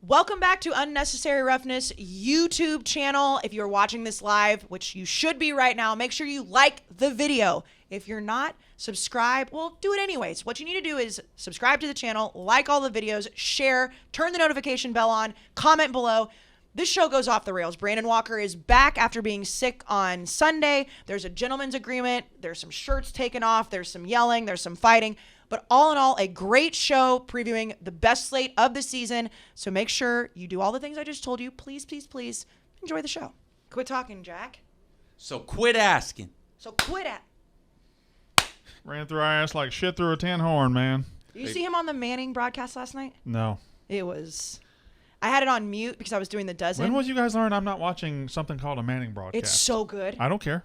Welcome back to Unnecessary Roughness YouTube channel. If you're watching this live, which you should be right now, make sure you like the video. If you're not, subscribe. Well, do it anyways. What you need to do is subscribe to the channel, like all the videos, share, turn the notification bell on, comment below. This show goes off the rails. Brandon Walker is back after being sick on Sunday. There's a gentleman's agreement. There's some shirts taken off. There's some yelling. There's some fighting. But all in all, a great show previewing the best slate of the season. So make sure you do all the things I just told you. Please, please, please enjoy the show. Quit talking, Jack. So quit asking. So quit at. Ran through our ass like shit through a tin horn, man. Did you see him on the Manning broadcast last night? No. It was... I had it on mute because I was doing the dozen. When will you guys learn I'm not watching something called a Manning broadcast? It's so good. I don't care.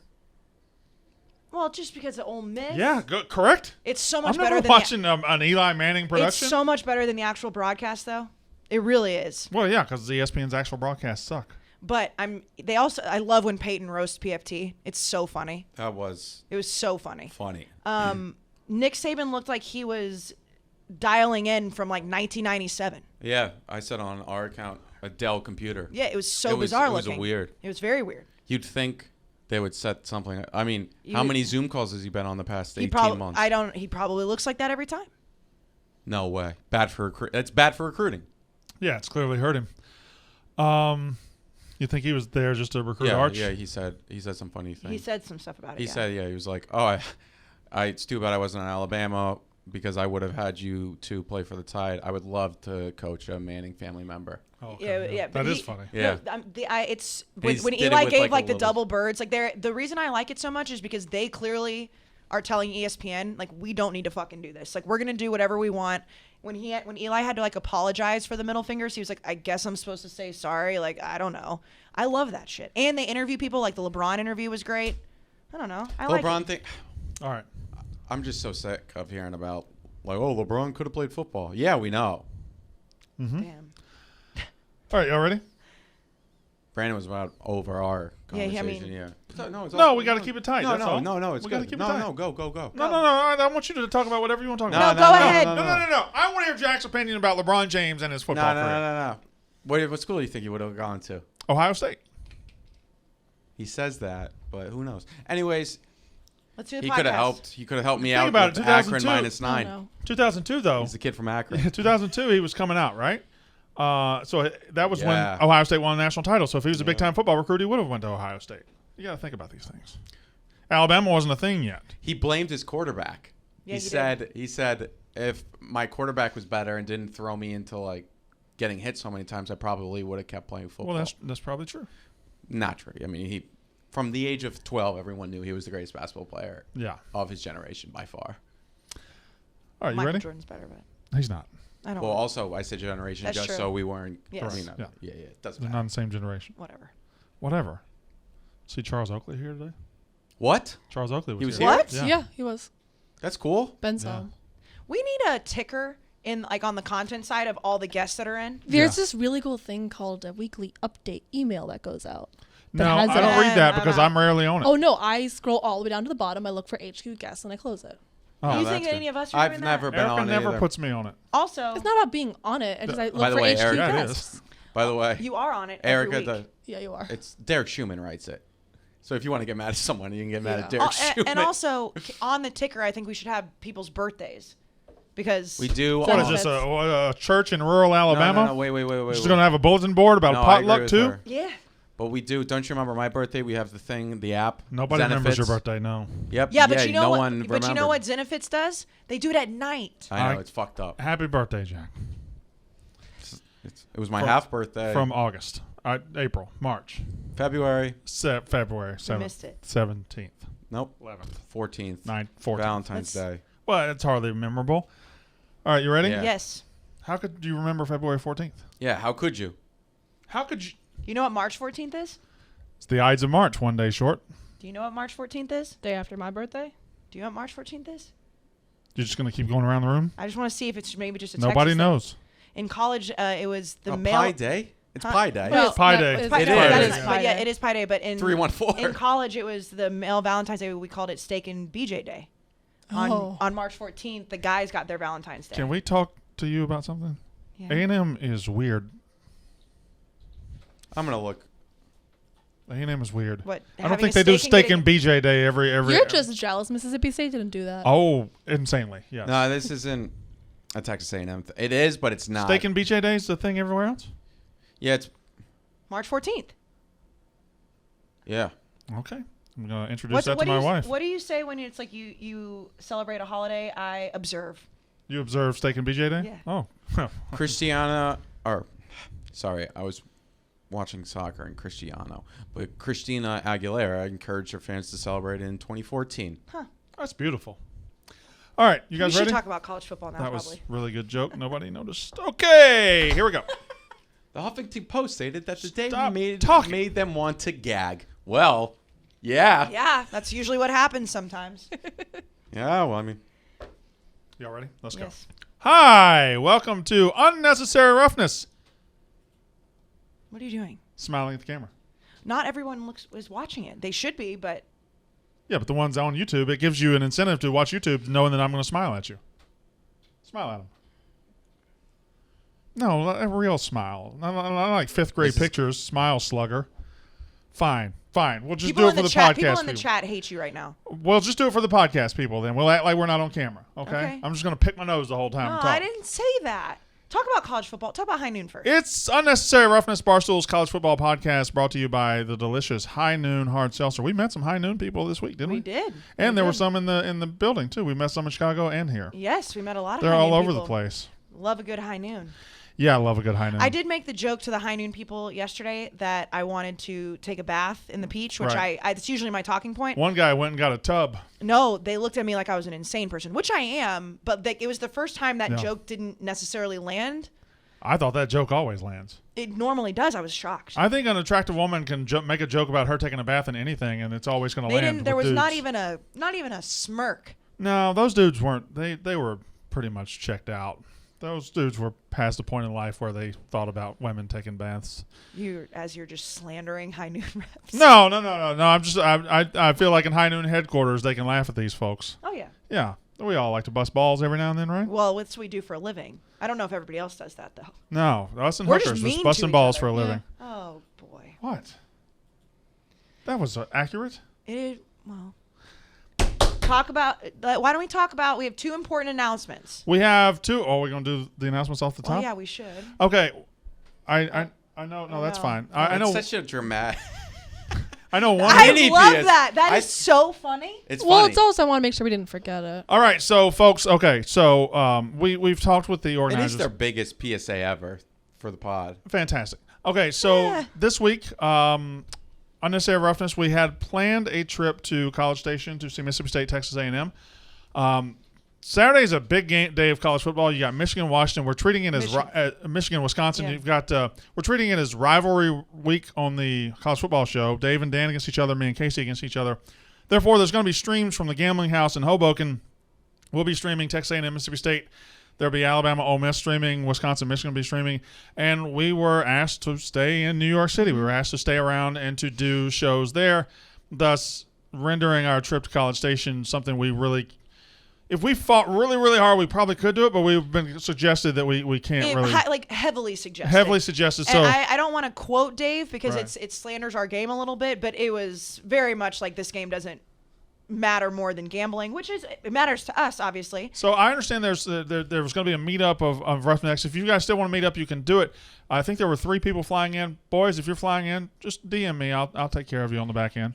Well, just because of Ole Miss. Yeah, correct. It's so much I'm better never than watching an Eli Manning production. It's so much better than the actual broadcast, though. It really is. Well, yeah, because ESPN's actual broadcasts suck. But I love when Peyton roasts PFT. It's so funny. That was It was so funny. funny. Nick Saban looked like he was dialing in from like 1997. Yeah, I said on our account, a Dell computer. Yeah, it was so bizarre looking. It was weird. It was very weird. You'd think they would set something. I mean, how many Zoom calls has he been on the past 18 months? He probably looks like that every time. No way. Bad for That's bad for recruiting. Yeah, it's clearly hurt him. You think he was there just to recruit Arch? Yeah, he said some funny things. He said some stuff about it. He said, he was like, "Oh, it's too bad I wasn't in Alabama because I would have had you to play for the Tide. I would love to coach a Manning family member." Oh, okay. Yeah. That is funny. Yeah. It's And when he did it Eli with, gave like, a the little- double birds. Like the reason I like it so much is because they clearly are telling ESPN like we don't need to fucking do this. Like we're gonna do whatever we want. When Eli had to like apologize for the middle fingers, he was like, I guess I'm supposed to say sorry. Like I don't know. I love that shit. And they interview people. Like the LeBron interview was great. I don't know. I like LeBron it. thing. All right. I'm just so sick of hearing about like, oh, LeBron could have played football. Yeah, we know. Damn. All right, y'all ready? Brandon was about over our Yeah, conversation. I mean- No, we got to keep it tight. No, that's all. it's we good. Gotta keep No, it tight. no, go. No. I want you to talk about whatever you want to talk No, about. No, go ahead. No. I want to hear Jack's opinion about LeBron James and his football career. No. What school do you think he would have gone to? Ohio State. He says that, but who knows? Anyways, Let's do the he podcast. could have helped. He could have helped me Think out about with it, Akron 2002. -9. Oh, no. 2002, though. He's the kid from Akron. 2002, he was coming out, right? So that was when Yeah. Ohio State won the national title. So if he was a big-time football recruit, he would have went to Ohio State. You got to think about these things. Alabama wasn't a thing yet. He blamed his quarterback. Yeah, He said if my quarterback was better and didn't throw me into like getting hit so many times, I probably would have kept playing football. Well, that's probably true. Not true. I mean, from the age of 12, everyone knew he was the greatest basketball player Yeah. of his generation by far. All right, you Michael ready? Jordan's better, but He's not. I don't Well, know. also, I said generation That's just true. so we weren't. Yes. You know, Yeah. yeah. It doesn't They're matter. not in the same generation. Whatever. Whatever. See Charles Oakley here today? What? Charles Oakley was He was here. here? What? Yeah. Yeah, he was. That's cool. Ben Yeah. saw. We need a ticker in like on the content side of all the guests that are in. There's this really cool thing called a weekly update email that goes out. No, that I has don't a- read that I because don't- I'm rarely on it. Oh no, I scroll all the way down to the bottom. I look for HQ guests and I close it. Oh. Do you that's think good. any of us are I've doing never that? been Erica on never either. puts me on it. Also, It's not about being on it. I just I look By the for way, HQ Erica- Yeah, it guests. is. By the way, you are on it. Erica, every week. Yeah, you are. it's Derek Schumann writes it. So if you want to get mad at someone, you can get mad Yeah. at Derek Schumann. And also on the ticker, I think we should have people's birthdays because we do. What is Oh. this, a church in rural Alabama? No, wait. She's going to have a bulletin board about No, I agree potluck, with too? her. yeah. But we do. Don't you remember my birthday? We have the thing, the app. Nobody remembers your Zenefits. birthday, no. Yep. Yeah, but you know no what? one But you know remembered. what Zenefits does? They do it at night. I know I- it's fucked up. Happy birthday, Jack. It was my From- half birthday. From August. April. March. February. February. You missed it. 17th. Nope. 11th. 14th. 9th. 14th. Valentine's Day. Well, it's hardly memorable. All right, you ready? Yeah. Yes. How could you remember February 14th? Yeah. How could you? How could you? You know what March 14th is? It's the Ides of March, one day short. Do you know what March 14th is? Day after my birthday. Do you know what March 14th is? You're just going to keep going around the room? I just want to see if it's maybe just a Nobody Texas thing. knows. In college, it was the Oh, mail. Pi Day? It's Huh? Pi Day. Well, It's Pi that Day. is- It Pi- is. no, that It is is. Pi- yeah, it is Pi Day. But in 314. in college, it was the male Valentine's Day. We called it Steak and BJ Day. Oh. On March 14th, the guys got their Valentine's Day. Can we talk to you about something? Yeah. A&M is weird. I'm gonna look. The A&M is weird. What? I don't having think a they do steak steak and and BJ day every. You're just jealous. Mississippi State didn't do that. Oh, insanely. Yeah. No, this isn't a Texas A&M. It is, but it's not. Steak and BJ day is the thing everywhere else. Yeah, it's March 14th. yeah. Okay. I'm gonna introduce that to my wife. What do you say when it's like you celebrate a holiday? I observe. You observe steak and BJ day? Yeah. Oh. Sorry, I was watching soccer in Cristiano, but Christina Aguilera encouraged her fans to celebrate in 2014. That's beautiful. All right, you guys we ready? should talk about college football now. That probably. was a really good joke. Nobody noticed. Okay, here we go. The Huffington Post stated that the day Stop made them want to gag. Well, yeah. Yeah, that's usually what happens sometimes. Yeah, well, I mean. Y'all ready? Let's go. Yes. Hi, welcome to Unnecessary Roughness. What are you doing? Smiling at the camera. Not everyone is watching it. They should be, but Yeah, but the ones on YouTube, it gives you an incentive to watch YouTube knowing that I'm going to smile at you. Smile at them. No, a real smile. Not like fifth grade pictures. Smile, slugger. Fine. We'll just do it for the podcast. People in the chat hate you right now. We'll just do it for the podcast people then. We'll act like we're not on camera, okay? Okay. I'm just going to pick my nose the whole time No, and talk. I didn't say that. Talk about college football. Talk about High Noon first. It's Unnecessary Roughness, Barstool's college football podcast, brought to you by the delicious High Noon Hard Seltzer. We met some High Noon people this week, didn't we? We did. And We there were did. some in the building, too. We met some in Chicago and here. Yes, we met a lot of They're High all Noon over people. the place. Love a good High Noon. Yeah, I love a good High Noon. I did make the joke to the High Noon people yesterday that I wanted to take a bath in the Peach, which Right. it's usually my talking point. One guy went and got a tub. No, they looked at me like I was an insane person, which I am, but it was the first time that Yeah. joke didn't necessarily land. I thought that joke always lands. It normally does. I was shocked. I think an attractive woman can make a joke about her taking a bath in anything, and it's always going to They land. didn't. There with was not dudes. even a smirk. No, those dudes weren't. They were pretty much checked out. Those dudes were past the point in life where they thought about women taking baths. You're just slandering High Noon reps. No. I feel like in High Noon headquarters they can laugh at these folks. Oh yeah. Yeah, we all like to bust balls every now and then, right? Well, what's we do for a living? I don't know if everybody else does that though. No, us and We're just hookers mean just to busting each balls other. for a living. Oh boy. What? That was accurate. Well. Talk about. Why don't we talk about? We have two important announcements. We have two. Oh, we're gonna do the announcements off the top. Oh yeah, we should. Okay. I know. No, that's no. fine. I know. It's such a dramatic. I know one. I Mini love PS. that. That is so funny. It's Well, funny. it's also I want to make sure we didn't forget it. All right, so folks. Okay, so we've talked with the It organizers. is their biggest PSA ever for the pod. Fantastic. Okay, so Yeah. this week, Unnecessary Roughness, we had planned a trip to College Station to see Mississippi State, Texas A&M. Saturday is a big day of college football. You got Michigan, Washington. We're treating it as Michigan, Wisconsin. Yeah. You've got we're treating it as rivalry week on the college football show. Dave and Dan against each other, me and Kayce against each other. Therefore, there's going to be streams from the Gambling House in Hoboken. We'll be streaming Texas A&M, Mississippi State. There'll be Alabama, Ole Miss streaming. Wisconsin, Michigan will be streaming. And we were asked to stay in New York City. We were asked to stay around and to do shows there, thus rendering our trip to College Station something we really – if we fought really, really hard, we probably could do it, but we've been suggested that we can't really – Heavily suggested. heavily suggested. So And I don't want to quote Dave because Right. it slanders our game a little bit, but it was very much like this game doesn't matter more than gambling, which is it matters to us, obviously. So I understand there was going to be a meetup of Roughnecks. If you guys still want to meet up, you can do it. I think there were 3 people flying in. Boys, if you're flying in, just DM me. I'll take care of you on the back end.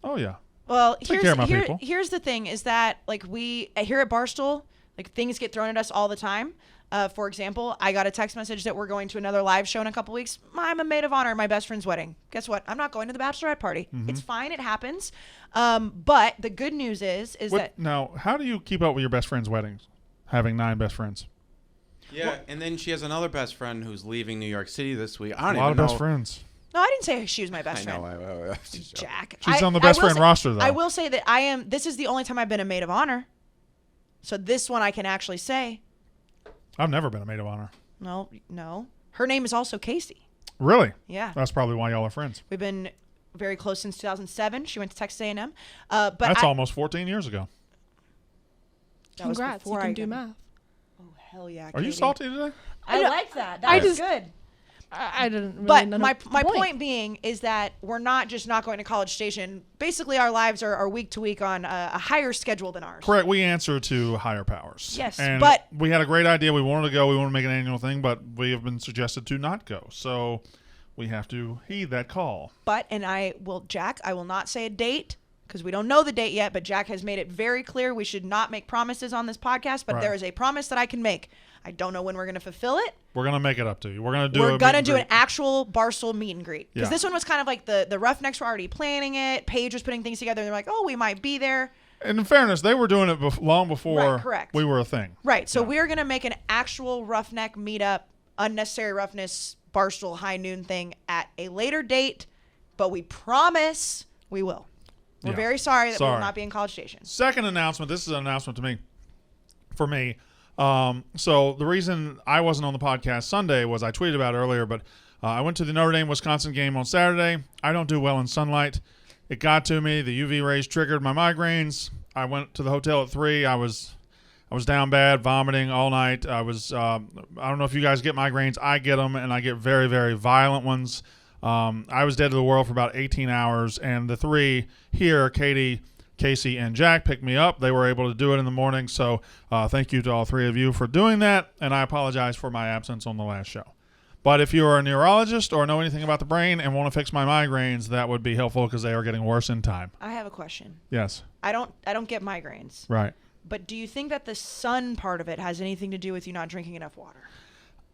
Oh yeah. Well, Take care of my people. here's the thing: is that like we here at Barstool, like things get thrown at us all the time. For example, I got a text message that we're going to another live show in a couple weeks. I'm a maid of honor at my best friend's wedding. Guess what? I'm not going to the bachelorette party. Mm-hmm. It's fine. It happens. But the good news is that Now, how do you keep up with your best friend's weddings? Having 9 best friends. Yeah, and then she has another best friend who's leaving New York City this week. I don't A lot even of know. best friends. no, I didn't say she was my I best friend. know. Jack. She's on the best friend roster, though. I will say that I am. This is the only time I've been a maid of honor. So this one I can actually say. I've never been a maid of honor. No. Her name is also Kayce. Really? Yeah. That's probably why y'all are friends. We've been very close since 2007. She went to Texas A&M. But That's almost 14 years ago. that was Congrats, you before can I do got- math. Oh hell yeah! Are you Katie. salty today? I I like that. I That was just- good. I didn't really But know my the point being is that we're not just not going to College Station. Basically, our lives are week to week on a higher schedule than ours. Correct. We answer to higher powers. Yes, and but we had a great idea. We wanted to go. We want to make an annual thing, but we have been suggested to not go. So we have to heed that call. Jack, I will not say a date because we don't know the date yet, but Jack has made it very clear we should not make promises on this podcast, but Right. there is a promise that I can make. I don't know when we're going to fulfill it. We're going to make it up to you. We're going to do We're going to an do an actual Barstool meet and greet. Because Yeah. this one was kind of like the Roughnecks were already planning it. Paige was putting things together. And they're like, oh, we might be there. And in fairness, they were doing it long before Right, correct. we were a thing. Right. So Yeah. we're going to make an actual Roughneck meetup, unnecessary roughness, Barstool high noon thing at a later date. But we promise we will. We're Yeah. very sorry that we Sorry. will not be in College Station. Second announcement. This is an announcement for me. So the reason I wasn't on the podcast Sunday was I tweeted about it earlier, but I went to the Notre Dame Wisconsin game on Saturday. I don't do well in sunlight. It got to me. The UV rays triggered my migraines. I went to the hotel at 3. I was down bad, vomiting all night. I don't know if you guys get migraines. I get them, and I get very, very violent ones. I was dead to the world for about 18 hours, and the 3 here, Katie, Kayce, and Jack, picked me up. They were able to do it in the morning, so thank you to all 3 of you for doing that, and I apologize for my absence on the last show. But if you're a neurologist or know anything about the brain and want to fix my migraines, that would be helpful because they are getting worse in time. I have a question. Yes. I don't get migraines. Right. But do you think that the sun part of it has anything to do with you not drinking enough water?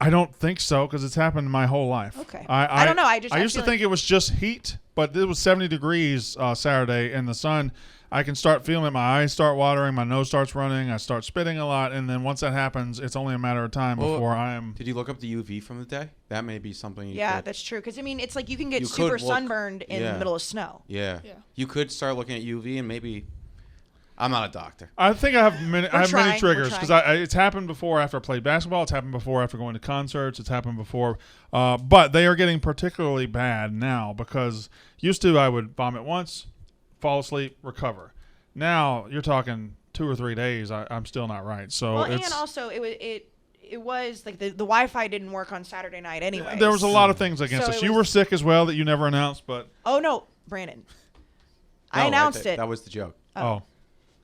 I don't think so because it's happened my whole life. Okay. I don't know. I used to think it was just heat, but it was 70 degrees Saturday in the sun. I can start feeling it. My eyes start watering. My nose starts running. I start spitting a lot. And then once that happens, it's only a matter of time before I am. Did you look up the UV from the day? That may be something you Yeah, could. that's true. Because, I mean, it's like you can get You super could look- sunburned in the yeah. middle of snow. Yeah. Yeah. You could start looking at UV and maybe. I'm not a doctor. I think I have many. I have many trying, triggers we're because it's happened before after I played basketball. It's happened before after going to concerts. It's happened before, but they are getting particularly bad now because used to I would vomit once, fall asleep, recover. Now you're talking 2 or 3 days. I'm still not right. So Well, it's, and also it was like the Wi-Fi didn't work on Saturday night anyway. there was a lot of things against So us. it You was- were sick as well that you never announced, but Oh no, Brandon. I No, announced it. That was the joke. oh,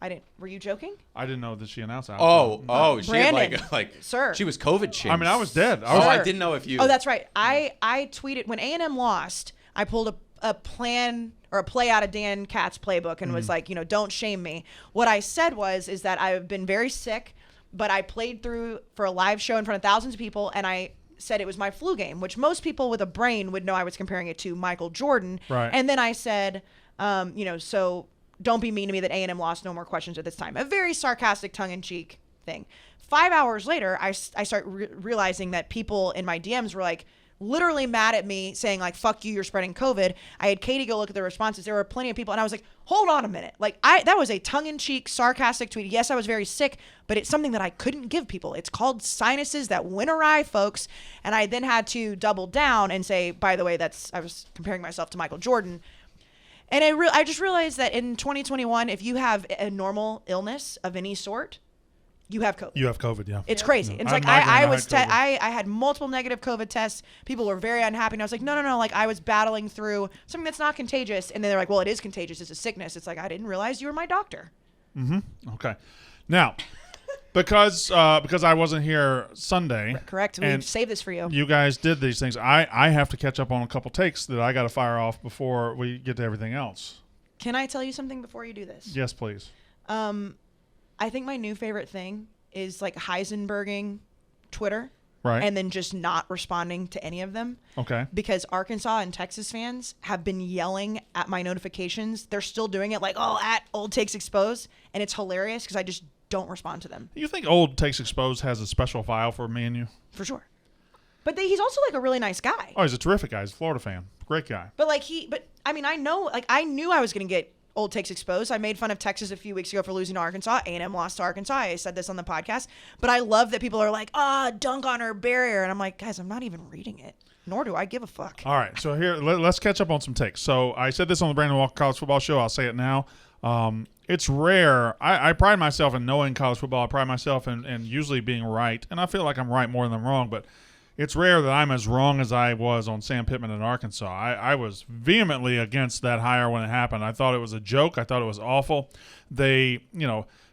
I didn't. Were you joking? I didn't know that she announced that. She had Brandon, like sir. She was COVID chins. I mean, I was dead. I didn't know if you. Oh, that's right. I tweeted when A&M lost. I pulled a plan or a play out of Dan Katz's playbook and was like, don't shame me. What I said is that I've been very sick, but I played through for a live show in front of thousands of people, and I said it was my flu game, which most people with a brain would know I was comparing it to Michael Jordan. Right. And then I said, so don't be mean to me that A&M lost, no more questions at this time. A very sarcastic, tongue-in-cheek thing. 5 hours later, I start realizing that people in my DMs were like literally mad at me saying like, fuck you, you're spreading COVID. I had Katie go look at the responses. There were plenty of people. And I was like, hold on a minute. Like that was a tongue-in-cheek, sarcastic tweet. Yes, I was very sick, but it's something that I couldn't give people. It's called sinuses that went awry, folks. And I then had to double down and say, by the way, I was comparing myself to Michael Jordan. And I just realized that in 2021, if you have a normal illness of any sort, you have COVID. You have COVID, yeah. It's crazy. Yeah. It's I like had migraine, I I had COVID. had multiple negative COVID tests. People were very unhappy. And I was like, no. Like I was battling through something that's not contagious. And then they're like, well, it is contagious. It's a sickness. It's like, I didn't realize you were my doctor. Okay. Now, because I wasn't here Sunday. Correct. We and saved this for you. you guys did these things. I have to catch up on a couple takes that I got to fire off before we get to everything else. Can I tell you something before you do this? Yes, please. I think my new favorite thing is like Heisenberging Twitter. Right. And then just not responding to any of them. Okay. Because Arkansas and Texas fans have been yelling at my notifications. They're still doing it like, at Old Takes Exposed. And it's hilarious because I just don't respond to them. You think Old Takes Exposed has a special file for me and you? For sure. But he's also like a really nice guy. Oh, he's a terrific guy. He's a Florida fan. Great guy. But I mean, I know, like I knew I was going to get Old Takes Exposed. I made fun of Texas a few weeks ago for losing to Arkansas. A&M lost to Arkansas. I said this on the podcast. But I love that people are like, dunk on her barrier. And I'm like, guys, I'm not even reading it. Nor do I give a fuck. All right. So here, let's catch up on some takes. So I said this on the Brandon Walker College Football Show. I'll say it now. It's rare. I pride myself in knowing college football. I pride myself in usually being right. And I feel like I'm right more than I'm wrong. But it's rare that I'm as wrong as I was on Sam Pittman in Arkansas. I was vehemently against that hire when it happened. I thought it was a joke. I thought it was awful. They,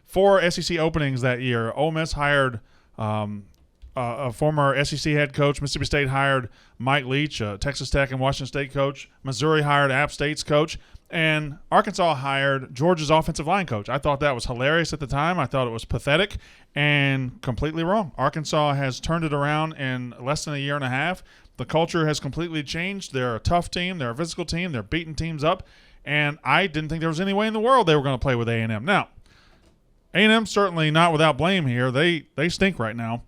4 SEC openings that year. Ole Miss hired a former SEC head coach. Mississippi State hired Mike Leach, a Texas Tech and Washington State coach. Missouri hired App State's coach. And Arkansas hired Georgia's offensive line coach. I thought that was hilarious at the time. I thought it was pathetic and completely wrong. Arkansas has turned it around in less than a year and a half. The culture has completely changed. They're a tough team. They're a physical team. They're beating teams up. And I didn't think there was any way in the world they were going to play with A&M. Now, A&M certainly not without blame here. They stink right now.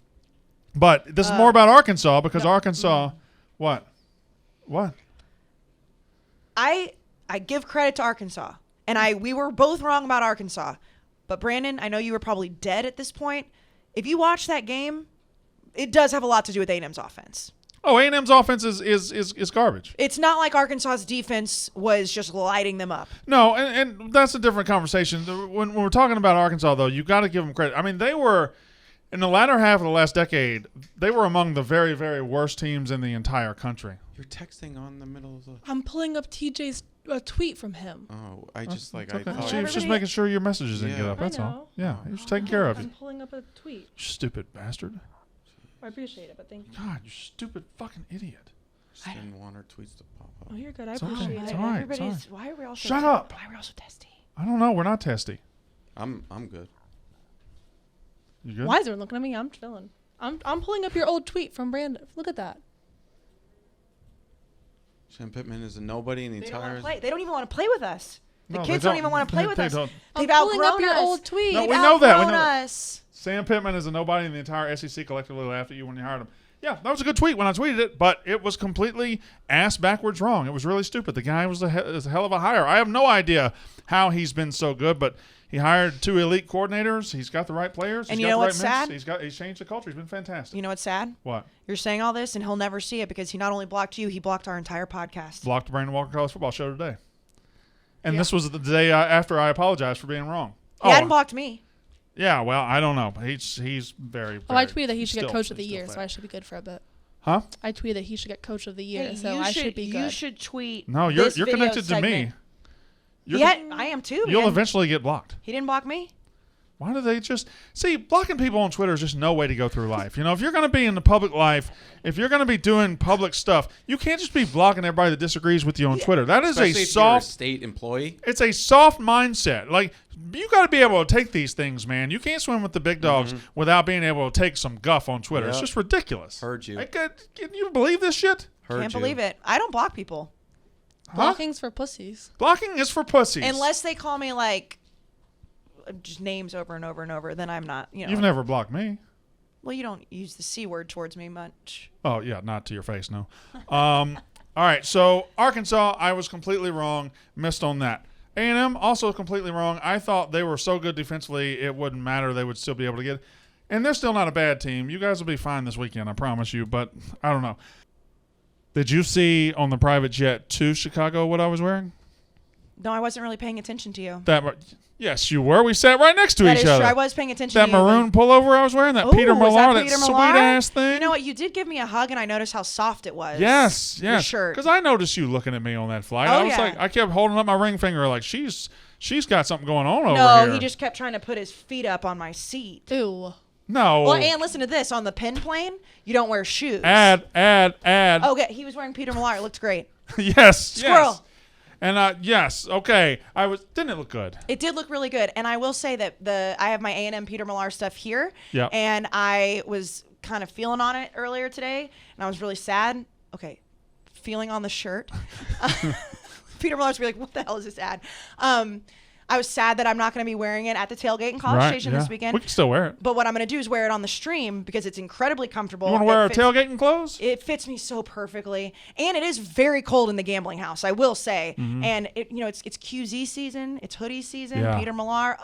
But this is more about Arkansas because Arkansas – what? I give credit to Arkansas, and we were both wrong about Arkansas. But Brandon, I know you were probably dead at this point. If you watch that game, it does have a lot to do with A&M's offense. Oh, A&M's offense is garbage. It's not like Arkansas's defense was just lighting them up. No, and that's a different conversation. When we're talking about Arkansas, though, you got to give them credit. I mean, they were in the latter half of the last decade. They were among the very, very worst teams in the entire country. You're texting on the middle of the. I'm pulling up TJ's tweet from him. Oh, I just like Okay. I thought. She was just making sure your messages didn't Yeah. get up. I That's all. know. Yeah, he was taking care of I'm you. pulling up a tweet. Stupid bastard. I appreciate it, but thank you. God, you stupid fucking idiot. Just didn't want her tweets to pop up. Oh, you're good. I It's okay. appreciate It's it. all right. Everybody's. Why are we all so Shut up. Why are we all so testy? I don't know. We're not testy. I'm good. You good? Why is everyone looking at me? I'm chilling. I'm pulling up your old tweet from Brandon. Look at that. Sam Pittman is a nobody in the They don't want entire. to play. They don't even want to play with us. The No, kids they don't even want to play with they us. don't. They've I'm pulling up outgrown your us. old tweet. No, They've we know that. We outgrown know that. us. Sam Pittman is a nobody in the entire SEC collectively laughed at you when you hired him. Yeah, that was a good tweet when I tweeted it, but it was completely ass backwards wrong. It was really stupid. The guy was a hell of a hire. I have no idea how he's been so good, but he hired 2 elite coordinators. He's got the right players. And He's you got know the right what's mix. sad? He's changed the culture. He's been fantastic. You know what's sad? What? You're saying all this, and he'll never see it because he not only blocked you, he blocked our entire podcast. Blocked the Brandon Walker College Football Show today. And Yeah. this was the day after I apologized for being wrong. He hadn't blocked me. Yeah, well, I don't know. He's very, Oh, I very- tweeted that he should get still- Coach of the he's Year, still so I fat. should be good for a bit. Huh? I tweeted that he should get Coach of the Year, Hey, so you I should be good. You should tweet. No, you're this video connected to me. segment. You're I am too. You'll man. eventually get blocked. He didn't block me. Why do they just see blocking people on Twitter is just no way to go through life. If you're going to be in the public life, if you're going to be doing public stuff, you can't just be blocking everybody that disagrees with you on Twitter. That is Especially a if you're a soft. state employee. It's a soft mindset. Like you got to be able to take these things, man. You can't swim with the big dogs without being able to take some guff on Twitter. It's Yep. just ridiculous. Heard you. Can you believe this shit? Can't believe it. I don't block people Huh? Blocking's for pussies. Blocking is for pussies. unless they call me like just names over and over and over. Then I'm not. You've never blocked me. Well, you don't use the C word towards me much. Oh, yeah, not to your face, no. All right, so Arkansas, I was completely wrong. Missed on that. A&M, also completely wrong. I thought they were so good defensively, it wouldn't matter. They would still be able to get it. And they're still not a bad team. You guys will be fine this weekend, I promise you, but I don't know. Did you see on the private jet to Chicago what I was wearing? No, I wasn't really paying attention to you. Yes, you were. We sat right next to That each is other. true. I was paying attention That to you. maroon pullover I was wearing, that Peter was Millar, that Peter sweet Millar? ass thing. You know what? You did give me a hug, and I noticed how soft it was. Yes, Your yes. shirt. Because I noticed you looking at me on that flight. Oh, I was yeah. like, I kept holding up my ring finger like she's got something going on over No, here. he just kept trying to put his feet up on my seat. Ew. No. Well, and listen to this. On the pin plane, you don't wear shoes. Add. Okay, he was wearing Peter Millar. It looked great. Yes. Squirrel. Yes. And yes, okay. Didn't it look good? It did look really good. And I will say that I have my A&M Peter Millar stuff here. Yeah. And I was kind of feeling on it earlier today, and I was really sad. Okay, feeling on the shirt. Peter Millar's be like, what the hell is this ad? I was sad that I'm not going to be wearing it at the tailgate in College Station yeah. this weekend. We can still wear it. But what I'm going to do is wear it on the stream because it's incredibly comfortable. You want to wear our It fits- tailgating clothes? It fits me so perfectly, and it is very cold in the gambling house, I will say. And it's QZ season, it's hoodie season. Yeah. Peter Millar,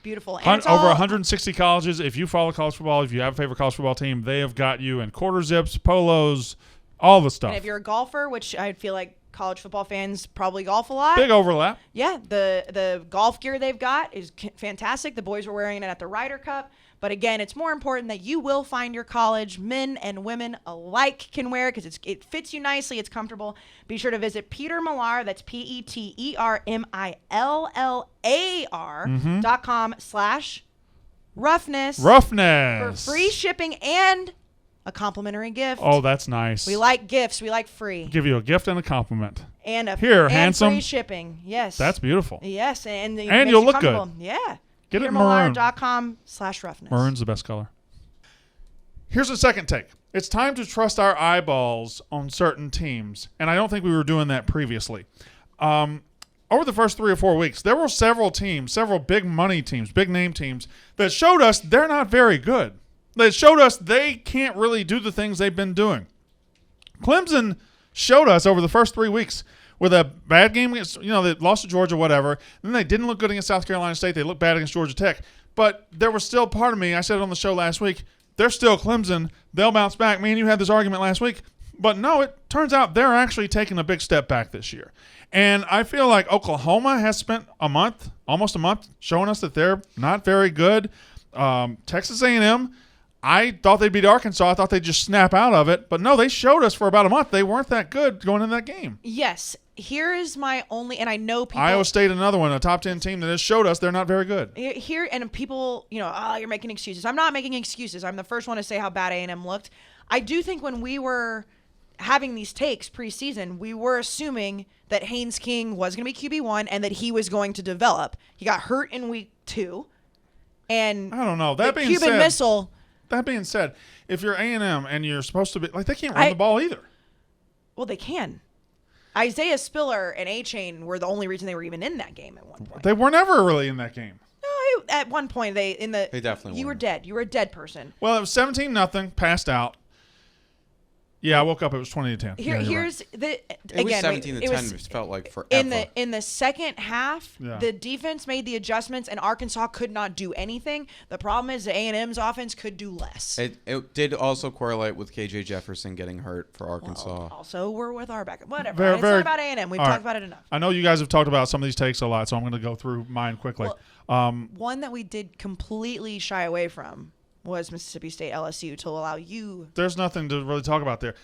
beautiful. And it's Over all- 160 colleges. If you follow college football, if you have a favorite college football team, they have got you in quarter zips, polos, all the stuff. And if you're a golfer, which I feel like college football fans probably golf a lot. Big overlap. Yeah, the golf gear they've got is fantastic. The boys were wearing it at the Ryder Cup. But again, it's more important that you will find your college. Men and women alike can wear it because it fits you nicely. It's comfortable. Be sure to visit Peter Millar. That's PeterMillar.com/roughness for free shipping and a complimentary gift. Oh, that's nice. We like gifts. We like free. Give you a gift and a compliment. And handsome. Free shipping. Yes. That's beautiful. Yes, and you'll look good. Yeah. Get it maroon. PeterMillar.com/roughness. Maroon's the best color. Here's the second take. It's time to trust our eyeballs on certain teams, and I don't think we were doing that previously. Over the first 3 or 4 weeks, there were several teams, several big money teams, big name teams, that showed us they're not very good. They showed us they can't really do the things they've been doing. Clemson showed us over the first 3 weeks with a bad game against, they lost to Georgia, whatever. Then they didn't look good against South Carolina State. They looked bad against Georgia Tech. But there was still part of me, I said it on the show last week, they're still Clemson. They'll bounce back. Me and you had this argument last week. But no, it turns out they're actually taking a big step back this year. And I feel like Oklahoma has spent almost a month, showing us that they're not very good. Texas A&M, I thought they'd beat Arkansas. I thought they'd just snap out of it. But no, they showed us for about a month they weren't that good going into that game. Yes. Here is my only, and I know people. Iowa State, another one, a top 10 team that has showed us they're not very good. Here, and people, you're making excuses. I'm not making excuses. I'm the first one to say how bad A&M looked. I do think when we were having these takes preseason, we were assuming that Haynes King was going to be QB1 and that he was going to develop. He got hurt in week 2. And I don't know. That being said, if you're A&M and you're supposed to be, they can't run the ball either. Well, they can. Isaiah Spiller and A-Chain were the only reason they were even in that game at one point. They were never really in that game. No, at one point they definitely you were dead. You were a dead person. Well, it was 17-0, passed out. Yeah, I woke up. It was 20-10. Here's right. the it was 17-10. It felt like forever. In the second half, the defense made the adjustments, and Arkansas could not do anything. The problem is the A&M's offense could do less. It did also correlate with KJ Jefferson getting hurt for Arkansas. Well, also, we're with our backup. Whatever. It's not about A&M. We've talked about it enough. I know you guys have talked about some of these takes a lot, so I'm going to go through mine quickly. Well, one that we did completely shy away from was Mississippi State LSU to allow you. There's nothing to really talk about there.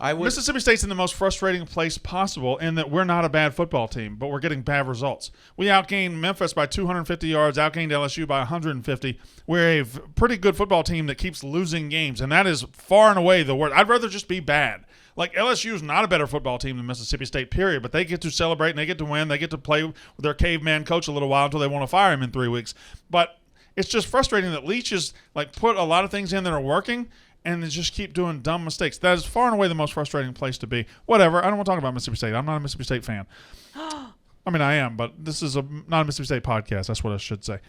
Mississippi State's in the most frustrating place possible in that we're not a bad football team, but we're getting bad results. We outgained Memphis by 250 yards, outgained LSU by 150. We're a pretty good football team that keeps losing games, and that is far and away the worst. I'd rather just be bad. Like, LSU is not a better football team than Mississippi State, period, but they get to celebrate and they get to win. They get to play with their caveman coach a little while until they want to fire him in 3 weeks. But it's just frustrating that Leach has put a lot of things in that are working, and they just keep doing dumb mistakes. That is far and away the most frustrating place to be. Whatever. I don't want to talk about Mississippi State. I'm not a Mississippi State fan. I mean, I am, but this is not a Mississippi State podcast. That's what I should say.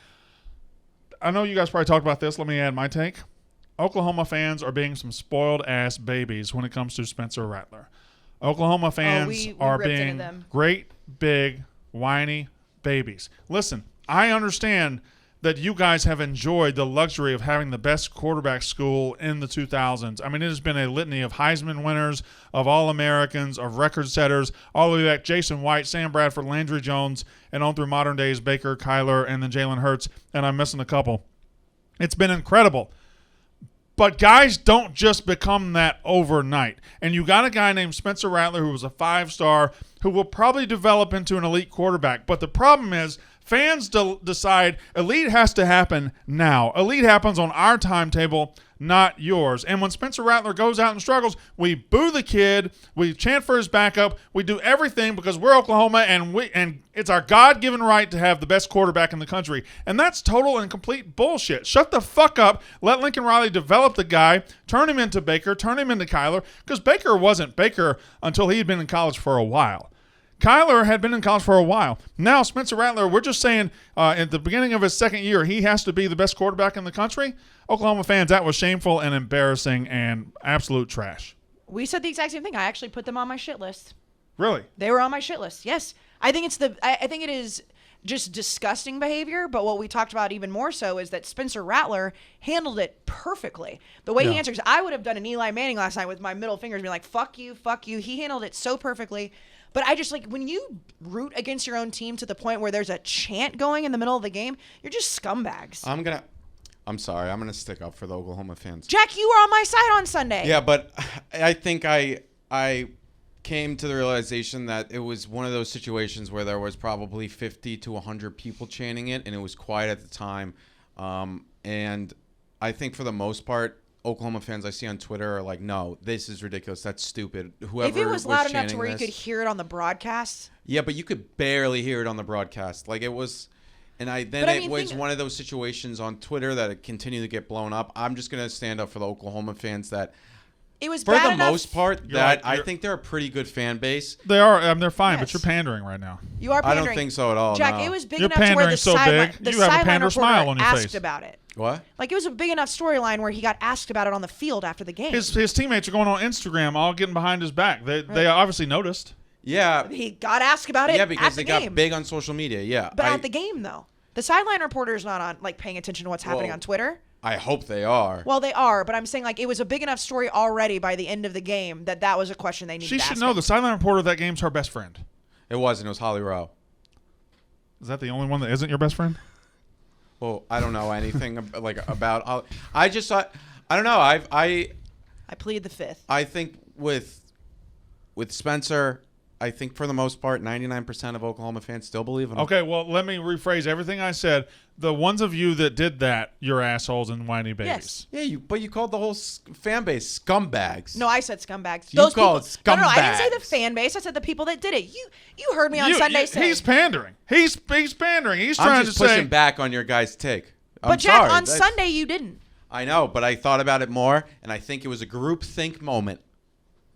I know you guys probably talked about this. Let me add my take. Oklahoma fans are being some spoiled-ass babies when it comes to Spencer Rattler. Oklahoma fans are being great, big, whiny babies. Listen, I understand that you guys have enjoyed the luxury of having the best quarterback school in the 2000s. I mean, it has been a litany of Heisman winners, of All-Americans, of record setters, all the way back Jason White, Sam Bradford, Landry Jones, and on through modern days Baker, Kyler, and then Jalen Hurts, and I'm missing a couple. It's been incredible. But guys don't just become that overnight. And you got a guy named Spencer Rattler who was a 5-star who will probably develop into an elite quarterback. But the problem is fans decide elite has to happen now. Elite happens on our timetable, not yours. And when Spencer Rattler goes out and struggles, we boo the kid, we chant for his backup, we do everything because we're Oklahoma and it's our God-given right to have the best quarterback in the country. And that's total and complete bullshit. Shut the fuck up. Let Lincoln Riley develop the guy, turn him into Baker, turn him into Kyler, because Baker wasn't Baker until he had been in college for a while. Kyler had been in college for a while. Now, Spencer Rattler, we're just saying at the beginning of his second year, he has to be the best quarterback in the country. Oklahoma fans, that was shameful and embarrassing and absolute trash. We said the exact same thing. I actually put them on my shit list. Really? They were on my shit list. Yes. I think it is just disgusting behavior, but what we talked about even more so is that Spencer Rattler handled it perfectly. The way he answers, I would have done an Eli Manning last night with my middle fingers being like, fuck you, fuck you. He handled it so perfectly. But I just when you root against your own team to the point where there's a chant going in the middle of the game, you're just scumbags. I'm I'm sorry. I'm going to stick up for the Oklahoma fans. Jack, you were on my side on Sunday. Yeah, but I think I came to the realization that it was one of those situations where there was probably 50 to 100 people chanting it, and it was quiet at the time. And I think for the most part, Oklahoma fans I see on Twitter are like, no, this is ridiculous. That's stupid. Whoever if it was loud enough to chanting where you this- could hear it on the broadcast. Yeah, but you could barely hear it on the broadcast. Like it was, and it was one of those situations on Twitter that it continued to get blown up. I'm just gonna stand up for the Oklahoma fans that, It was for bad the enough. most part, You're like- I think they're a pretty good fan base. They are. They're fine, but Yes. you're pandering right now. You are I pandering. don't think so at all. Jack, no. it was big You're enough to where pandering the so sideline, big, the you have a sideline pander reporter smile on your asked face. about it. What? Like it was a big enough storyline where he got asked about it on the field after the game. His teammates are going on Instagram, all getting behind his back. They obviously noticed. Yeah, He got asked about it. yeah, because at the they got game. big on social media. Yeah, But at the game though, the sideline reporter is not on like paying attention to what's happening Well, on Twitter. I hope they are. Well, they are, but I'm saying like it was a big enough story already by the end of the game that was a question they needed She to should ask know him. the sideline reporter of that game's her best friend. It wasn't. It was Holly Rowe. Is that the only one that isn't your best friend? Well, I don't know anything about. I just thought. I don't know. I plead the fifth. I think with Spencer, I think for the most part, 99% of Oklahoma fans still believe in him. Okay, well, let me rephrase everything I said. The ones of you that did that, you're assholes and whiny babies. Yes. Yeah, but you called the whole fan base scumbags. No, I said scumbags. You Those called people, No, I didn't say the scumbags. fan base. I said the people that did it. You heard me on Sunday say. He's pandering. He's pandering. He's I'm trying just to say. pushing back on your guys' take. I'm But Jack, sorry. on Sunday you didn't, I know, but I thought about it more, and I think it was a group think moment.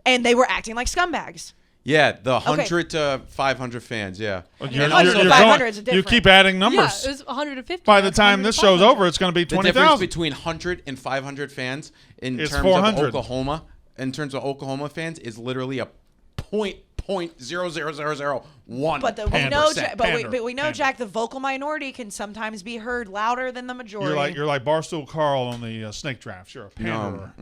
and they were acting like scumbags. Yeah, the 100 to 500 fans, yeah. You're, And also you're, the you're 500 is going, different. you keep adding Yeah, numbers. it was 150. By the That's time 100 this to show's 500. over, it's going to be The difference 20,000. between 100 and 500 fans in It's terms 400. of Oklahoma, in terms of Oklahoma fans, is literally a point 0.00001. But we Pander. know, Pander. but we know, Pander. Jack, the vocal minority can sometimes be heard louder than the majority. You're like Barstool Carl on the snake drafts. You're a panderer.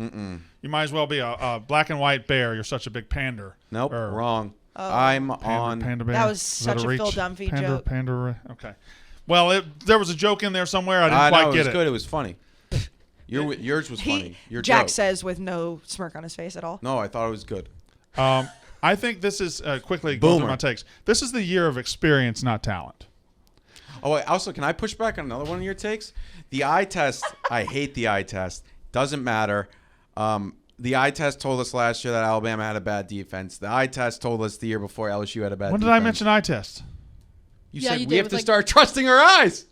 You might as well be a black and white bear. You're such a big pander. Nope, Or wrong. I'm on. Panda bear. That was Is such a a Phil reach? Dunphy Pander, joke. Pander. Okay. Well, there was a joke in there somewhere. I didn't I quite know, it get was it. good. It was funny. Yours was funny. Your Jack joke. says with no smirk on his face at all. No, I thought it was good. I think this is quickly going through Boomer. my takes. This is the year of experience, not talent. Oh, wait, also, can I push back on another one of your takes? The eye test, I hate the eye test. Doesn't matter. The eye test told us last year that Alabama had a bad defense. The eye test told us the year before LSU had a bad When defense. did I mention eye test? You Yeah, said you we did have with, to like- start trusting our eyes.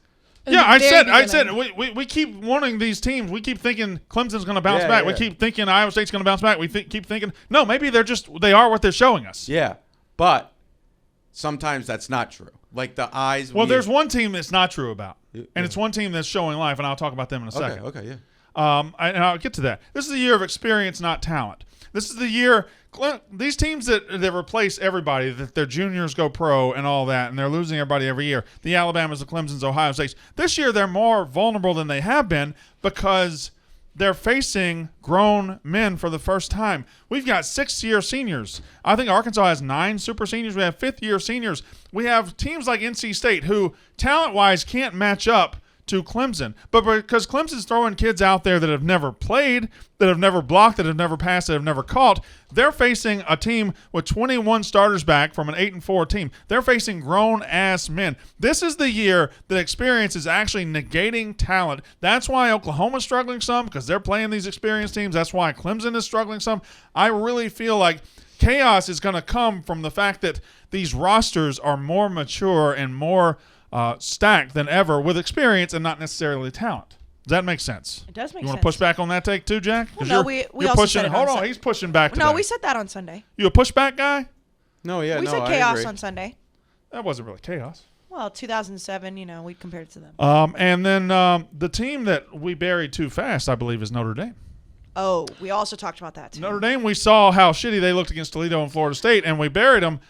In Yeah, the I very said beginning. we keep wanting these teams. We keep thinking Clemson's going to bounce Yeah, back. We yeah. keep thinking Iowa State's going to bounce back. We keep thinking no, maybe they are what they're showing us. Yeah, but sometimes that's not true. Like the eyes. Well, there's one team that's not true about, Yeah. and it's one team that's showing life, and I'll talk about them in a second. Okay, yeah. And I'll get to that. This is the year of experience, not talent. This is the year these teams that replace everybody, that their juniors go pro and all that, and they're losing everybody every year. The Alabamas, the Clemsons, Ohio States. This year they're more vulnerable than they have been because they're facing grown men for the first time. We've got 6-year seniors. I think Arkansas has 9 super seniors. We have 5th-year seniors. We have teams like NC State who, talent-wise, can't match up to Clemson. But because Clemson's throwing kids out there that have never played, that have never blocked, that have never passed, that have never caught, they're facing a team with 21 starters back from an 8-4 team. They're facing grown-ass men. This is the year that experience is actually negating talent. That's why Oklahoma's struggling some, because they're playing these experienced teams. That's why Clemson is struggling some. I really feel like chaos is going to come from the fact that these rosters are more mature and more stacked than ever with experience and not necessarily talent. Does that make sense? It does make You want sense. to push back on that take too, Jack? 'Cause Well, no, you're we also pushing. said it Hold on on, Sun- he's pushing back today. No, we said that on Sunday. You a pushback guy? No, yeah, we no, said I chaos agree. on Sunday. That wasn't really chaos. Well, 2007, we compared it to them. And then the team that we buried too fast, I believe, is Notre Dame. Oh, we also talked about that too. Notre Dame, we saw how shitty they looked against Toledo and Florida State, and we buried them.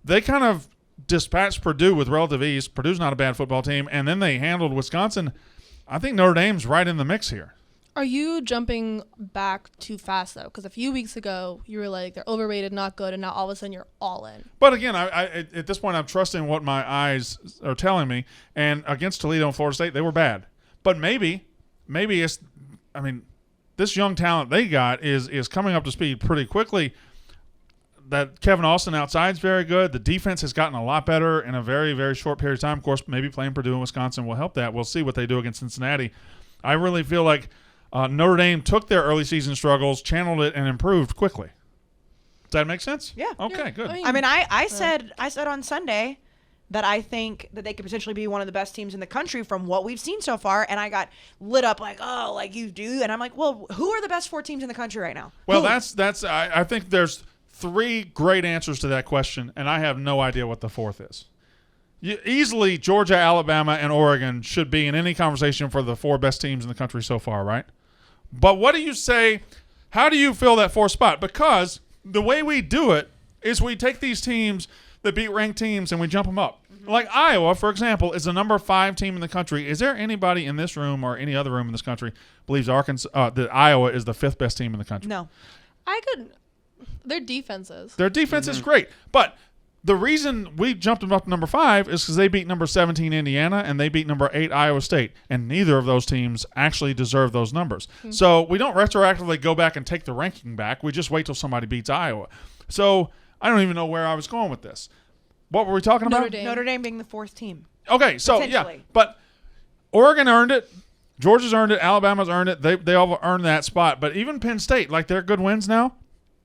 They kind of dispatched Purdue with relative ease. Purdue's not a bad football team, and then they handled Wisconsin. I think Notre Dame's right in the mix here. Are you jumping back too fast though? Because a few weeks ago you were like they're overrated, not good, and now all of a sudden you're all in. But again, I at this point I'm trusting what my eyes are telling me. And against Toledo and Florida State, they were bad. But maybe maybe it's, I mean, this young talent they got is coming up to speed pretty quickly. That Kevin Austin outside is very good. The defense has gotten a lot better in a very, very short period of time. Of course, maybe playing Purdue and Wisconsin will help that. We'll see what they do against Cincinnati. I really feel like Notre Dame took their early season struggles, channeled it, and improved quickly. Does that make sense? Yeah. Okay, good. I mean, I said on Sunday that I think that they could potentially be one of the best teams in the country from what we've seen so far, and I got lit up like, oh, like you do, and I'm like, well, who are the best 4 teams in the country right now? Well, Who? I think there's 3 great answers to that question, and I have no idea what the 4th is. Easily, Georgia, Alabama, and Oregon should be in any conversation for the 4 best teams in the country so far, right? But what do you say? How do you fill that 4th spot? Because the way we do it is we take these teams that beat ranked teams and we jump them up. Mm-hmm. Like Iowa, for example, is the number 5 team in the country. Is there anybody in this room or any other room in this country believes that Iowa is the 5th best team in the country? No. Their defenses. Their defense is great, but the reason we jumped them up to number 5 is because they beat number 17 Indiana and they beat number 8 Iowa State, and neither of those teams actually deserve those numbers. Mm-hmm. So we don't retroactively go back and take the ranking back. We just wait till somebody beats Iowa. So I don't even know where I was going with this. What were we talking about? Notre Dame being the 4th team. Okay, so yeah, but Oregon earned it. Georgia's earned it. Alabama's earned it. They all earned that spot. But even Penn State, like their good wins now,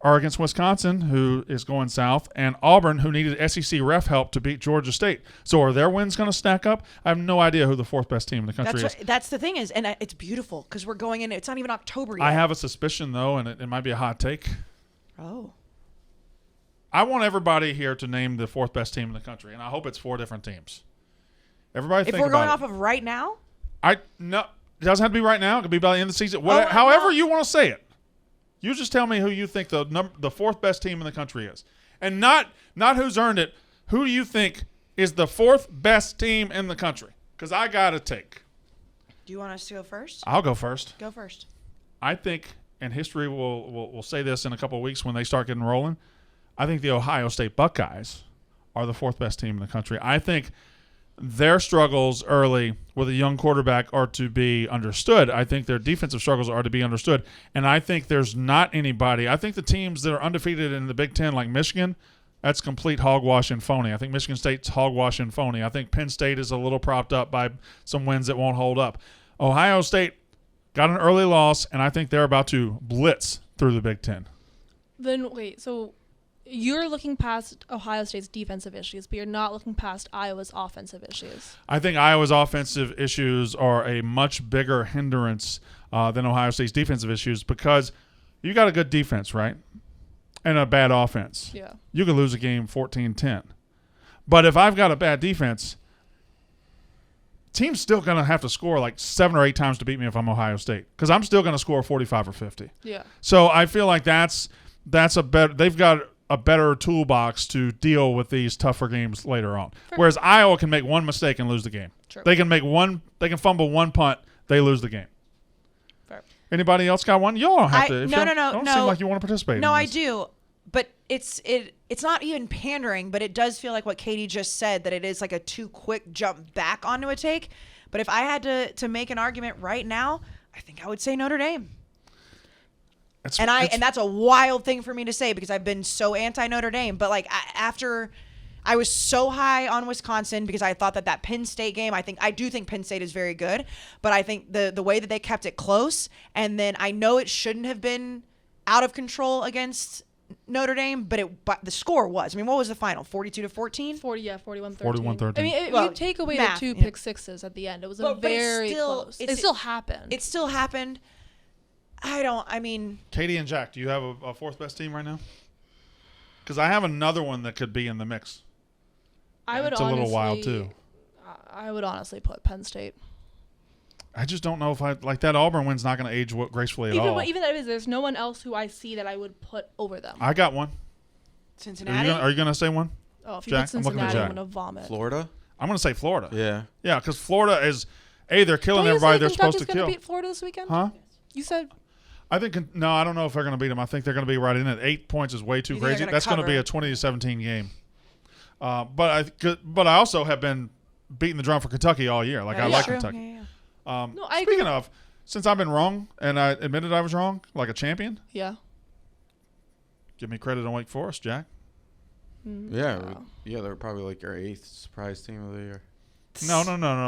are against Wisconsin, who is going south, and Auburn, who needed SEC ref help to beat Georgia State. So are their wins going to stack up? I have no idea who the 4th best team in the country is. That's the thing is, and it's beautiful because we're going in. It's not even October yet. I have a suspicion, though, and it might be a hot take. Oh. I want everybody here to name the 4th best team in the country, and I hope it's 4 different teams. Everybody think about it. If we're going off of right now? No, it doesn't have to be right now. It could be by the end of the season. Oh, however you want to say it. You just tell me who you think the 4th best team in the country is. And not who's earned it. Who do you think is the 4th best team in the country? Because I got a take. Do you want us to go first? I'll go first. Go first. I think, and history will say this in a couple of weeks when they start getting rolling, I think the Ohio State Buckeyes are the 4th best team in the country. I think their struggles early with a young quarterback are to be understood. I think their defensive struggles are to be understood. And I think there's not anybody. I think the teams that are undefeated in the Big Ten, like Michigan, that's complete hogwash and phony. I think Michigan State's hogwash and phony. I think Penn State is a little propped up by some wins that won't hold up. Ohio State got an early loss, and I think they're about to blitz through the Big Ten. Then, wait, so you're looking past Ohio State's defensive issues, but you're not looking past Iowa's offensive issues. I think Iowa's offensive issues are a much bigger hindrance than Ohio State's defensive issues because you got a good defense, right? And a bad offense. Yeah. You could lose a game 14-10. But if I've got a bad defense, team's still going to have to score like 7 or 8 times to beat me if I'm Ohio State because I'm still going to score 45 or 50. Yeah. So I feel like that's a better – they've got – a better toolbox to deal with these tougher games later on. Fair. Whereas Iowa can make one mistake and lose the game. True. They can fumble one punt, they lose the game. Fair. Anybody else got one? Y'all don't have to. No. Don't seem like you want to participate. No, in I this. do. But it's not even pandering, but it does feel like what Katie just said, that it is like a too quick jump back onto a take. But if I had to make an argument right now, I think I would say Notre Dame. And that's a wild thing for me to say because I've been so anti Notre Dame. But like after I was so high on Wisconsin because I thought that Penn State game, I do think Penn State is very good. But I think the way that they kept it close, and then I know it shouldn't have been out of control against Notre Dame, but the score was. I mean, what was the final? 42-14? 41-13. 41-13. I mean, if you take away the 2 pick sixes at the end, it was very close. It still happened. It still happened. Katie and Jack, do you have a 4th best team right now? Because I have another one that could be in the mix. It's a little wild too. I would honestly put Penn State. I just don't know if that Auburn win's not going to age gracefully at all. Even if there's no one else who I see that I would put over them. I got one. Cincinnati. Are you going to say one? Oh, if you Jack, put Cincinnati, I'm going to vomit. Florida? I'm going to say Florida. Yeah. Yeah, because Florida is they're killing Don't you everybody say they're supposed to Kentucky's kill. gonna beat Florida this weekend? Huh? You said. I don't know if they're going to beat them. I think they're going to be right in it. 8 points is way too You think they're crazy. gonna That's going to be a cover? 20-17 game. But I also have been beating the drum for Kentucky all year. Like I like True. Kentucky. Yeah. No, I Speaking agree. of, since I've been wrong and I admitted I was wrong, like a champion, Yeah. give me credit on Wake Forest, Jack. Yeah, they're probably like your 8th surprise team of the year. No.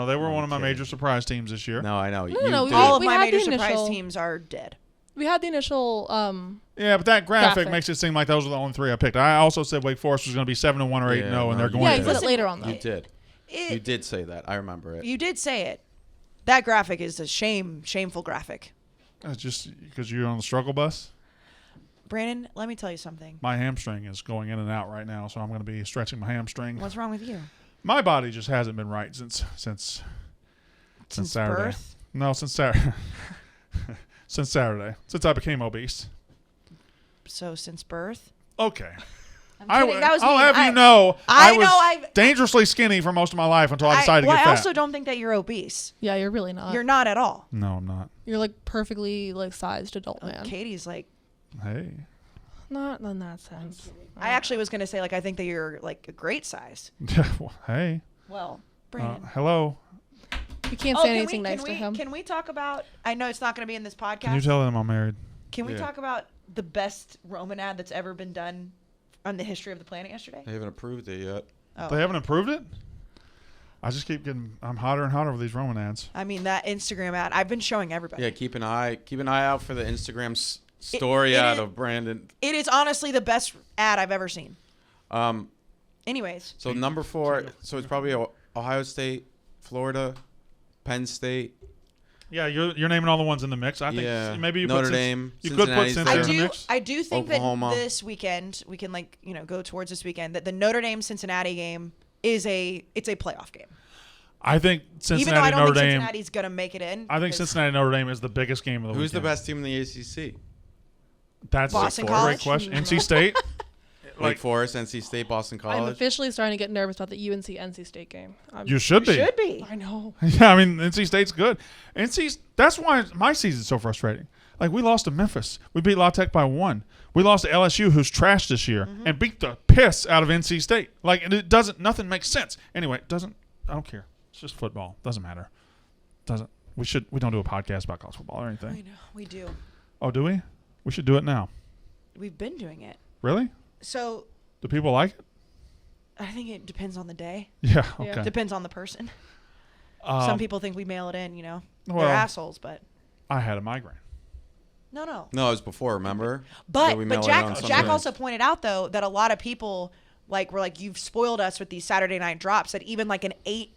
They were I'm one of my kidding. major surprise teams this year. No, I know. No, did. All of We my had major the surprise initial- teams are dead. We had the initial Yeah, but that graphic Graphic. makes it seem like those were the only 3 I picked. I also said Wake Forest was going to be 7-1 or 8-0, Yeah, and they're no, going Yeah, to. he said Listen, it later on though. You did. You It, did say that. I remember it. you did say it. That graphic is a shameful graphic. It's just because you're on the struggle bus. Brandon, let me tell you something. My hamstring is going in and out right now, so I'm going to be stretching my hamstring. What's wrong with you? My body just hasn't been right since Saturday. Birth? No, since Saturday. Since Saturday. Since I became obese. So since birth? Okay. I'm kidding. That was I'll mean. have I- you know, I was know I've- dangerously skinny for most of my life until I decided to well, get I fat. also don't think that you're obese. Yeah, you're really not. You're not at all. No, I'm not. You're like perfectly like sized adult man. Katie's like, Hey. Not in that sense. I actually was gonna say like I think that you're like a great size. Well, hey. Well, Brandon. Hello. You can't say anything nice to him. Can we talk about? I know it's not going to be in this podcast. Can you tell them I'm married? Can we Yeah. talk about the best Roman ad that's ever been done on the history of the planet yesterday? They haven't approved it yet. Oh. They haven't approved it? I just keep getting, I'm hotter and hotter with these Roman ads. I mean that Instagram ad. I've been showing everybody. Yeah, keep an eye out for the Instagram story it out is- of Brandon. It is honestly the best ad I've ever seen. Um, Anyways, so number 4. So it's probably Ohio State, Florida, Penn State. Yeah, you're naming all the ones in the mix. I think maybe you Notre put Dame. you could put Cincinnati's Cincinnati there. in the mix. I do think Oklahoma. that this weekend we can go towards this weekend that the Notre Dame Cincinnati game it's a playoff game. I think Even though I Cincinnati don't Notre think Dame. Cincinnati's gonna make it in. I think because Cincinnati Notre Dame is the biggest game of the Who's the weekend. best team in the ACC? That's Boston a great College? question. NC State. Wake Forest, NC State, Boston I'm College. officially starting to get nervous about the UNC NC State game. You should be. should be. I know. Yeah, I mean NC State's good. That's why my season's so frustrating. Like we lost to Memphis. We beat La Tech by 1. We lost to LSU, who's trash this year, and beat the piss out of NC State. Like and nothing makes sense. Anyway, I don't care. It's just football. Doesn't matter. We don't do a podcast about college football or anything. I know we do. Oh, do we? We should do it now. We've been doing it. Really? So Do people like it? I think it depends on the day. Yeah. Yeah. Okay. Depends on the person. Um, Some people think we mail it in. well, They're assholes, but I had a migraine. no. No, it was before. Remember? But That we mail it Jack on Jack Sundays. also pointed out though that a lot of people were like you've spoiled us with these Saturday night drops. That even like an 8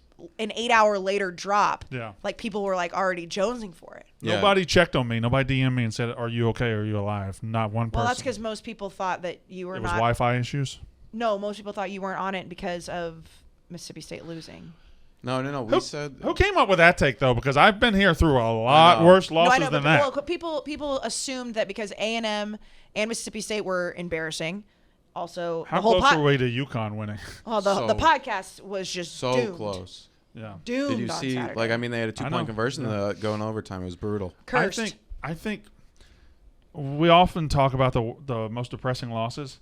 hour later drop. Yeah. Like people were like already jonesing for it. Yeah. Nobody checked on me. Nobody DM'd me and said, "Are you okay? Are you alive?" Not one person. Well, that's because most people thought that you were it was not. Wi-Fi issues. No, most people thought you weren't on it because of Mississippi State losing. No. We said. Who came up with that take though? Because I've been here through a lot know. worse No, I losses know, than but that. people assumed that because A&M and Mississippi State were embarrassing. Also, How the whole close were we to UConn winning? the So- podcast was just So doomed. close. Yeah. Doomed Did you on see? Saturday. Like, I mean, they had a I 2-point know. conversion Yeah. going overtime. It was brutal. Cursed. I think we often talk about the most depressing losses.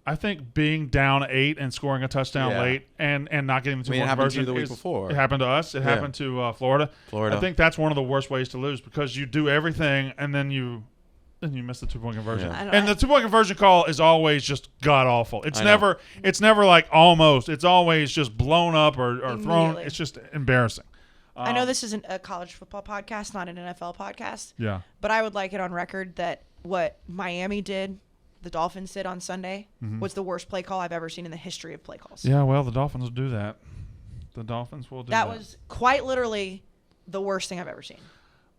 I think being down 8 and scoring a touchdown Yeah. late and not getting the I mean, 2-point it happened to conversion you the week is- before. It happened to us. It Yeah. happened to Florida. Florida. I think that's one of the worst ways to lose because you do everything and then you miss the 2-point conversion. Yeah. I know, And the 2-point conversion call is always just god awful. It's I know. never like almost. It's always just blown up or thrown. Immediately. It's just embarrassing. I know this isn't a college football podcast, not an NFL podcast, Yeah. but I would like it on record that what Miami did, the Dolphins did on Sunday, was the worst play call I've ever seen in the history of play calls. Yeah, well, the Dolphins will do that. The Dolphins will do that. That was quite literally the worst thing I've ever seen.